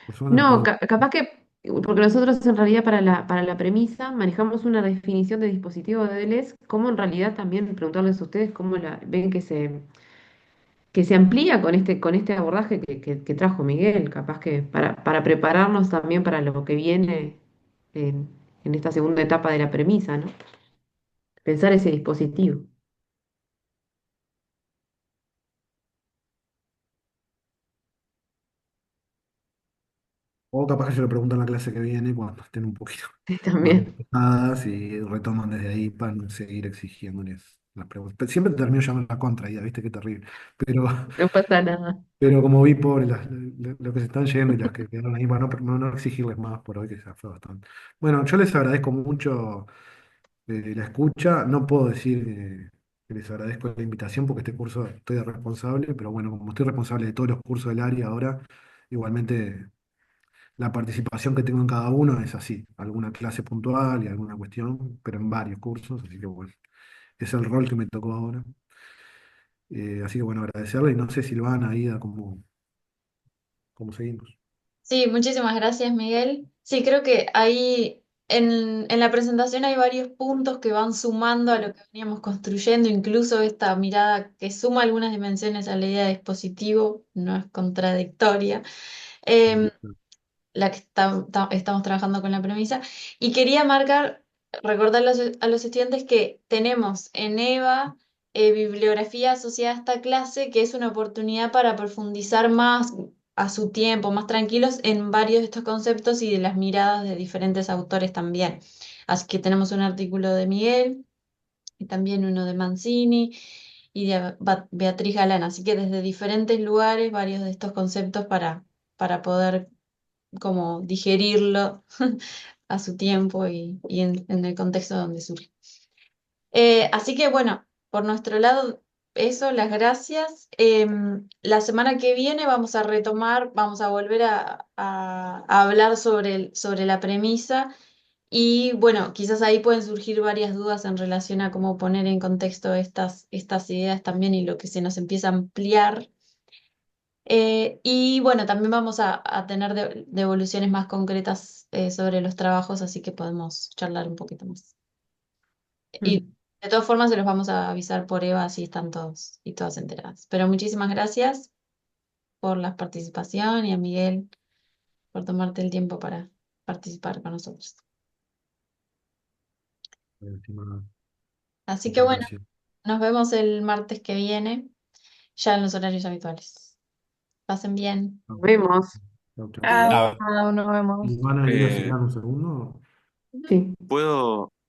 Por suerte lo No, puedo. capaz que, porque nosotros en realidad para la premisa manejamos una definición de dispositivo de Deleuze, como en realidad también preguntarles a ustedes cómo la ven que se amplía con este abordaje que trajo Miguel, capaz que para prepararnos también para lo que viene en esta segunda etapa de la premisa, ¿no? Pensar ese dispositivo. O capaz que se lo preguntan en la clase que viene cuando estén un poquito más También, despejadas y retoman desde ahí para no seguir exigiéndoles las preguntas. Pero siempre termino llamando la contra, ya, ¿viste qué terrible? Pero, no pasa nada. pero como vi por lo que se están yendo y las que quedaron ahí, para no exigirles más por hoy, que ya fue bastante. Bueno, yo les agradezco mucho la escucha. No puedo decir que les agradezco la invitación porque este curso estoy de responsable, pero bueno, como estoy responsable de todos los cursos del área ahora, igualmente la participación que tengo en cada uno es así, alguna clase puntual y alguna cuestión, pero en varios cursos, así que bueno, es el rol que me tocó ahora. Así que bueno, agradecerle y no sé, Silvana, Ida, cómo seguimos. Sí, muchísimas gracias, Miguel. Sí, creo que ahí en la presentación hay varios puntos que van sumando a lo que veníamos construyendo, incluso esta mirada que suma algunas dimensiones a la idea de dispositivo, no es contradictoria. Em, la que estamos trabajando con la premisa. Y quería recordar a los estudiantes que tenemos en EVA bibliografía asociada a esta clase, que es una oportunidad para profundizar más a su tiempo, más tranquilos en varios de estos conceptos y de las miradas de diferentes autores también. Así que tenemos un artículo de Miguel y también uno de Mancini y de Beatriz Galán. Así que desde diferentes lugares, varios de estos conceptos para poder como digerirlo a su tiempo y en el contexto donde surge. Así que bueno, por nuestro lado, eso, las gracias. La semana que viene vamos a retomar, vamos a volver a hablar sobre la premisa y bueno, quizás ahí pueden surgir varias dudas en relación a cómo poner en contexto estas ideas también y lo que se nos empieza a ampliar. Y bueno, también vamos a tener devoluciones más concretas sobre los trabajos, así que podemos charlar un poquito más. Y de todas formas se los vamos a avisar por Eva, así están todos y todas enteradas. Pero muchísimas gracias por la participación y a Miguel por tomarte el tiempo para participar con nosotros. Estimada, Así que muchas bueno, gracias. nos vemos el martes que viene, ya en los horarios habituales. Pasen bien. Chau, Nos vemos. chau, chau. Chao, A ver, chao, nos vemos. Mm. ¿Nos van a ir a eh, citar un segundo? Sí. ¿puedo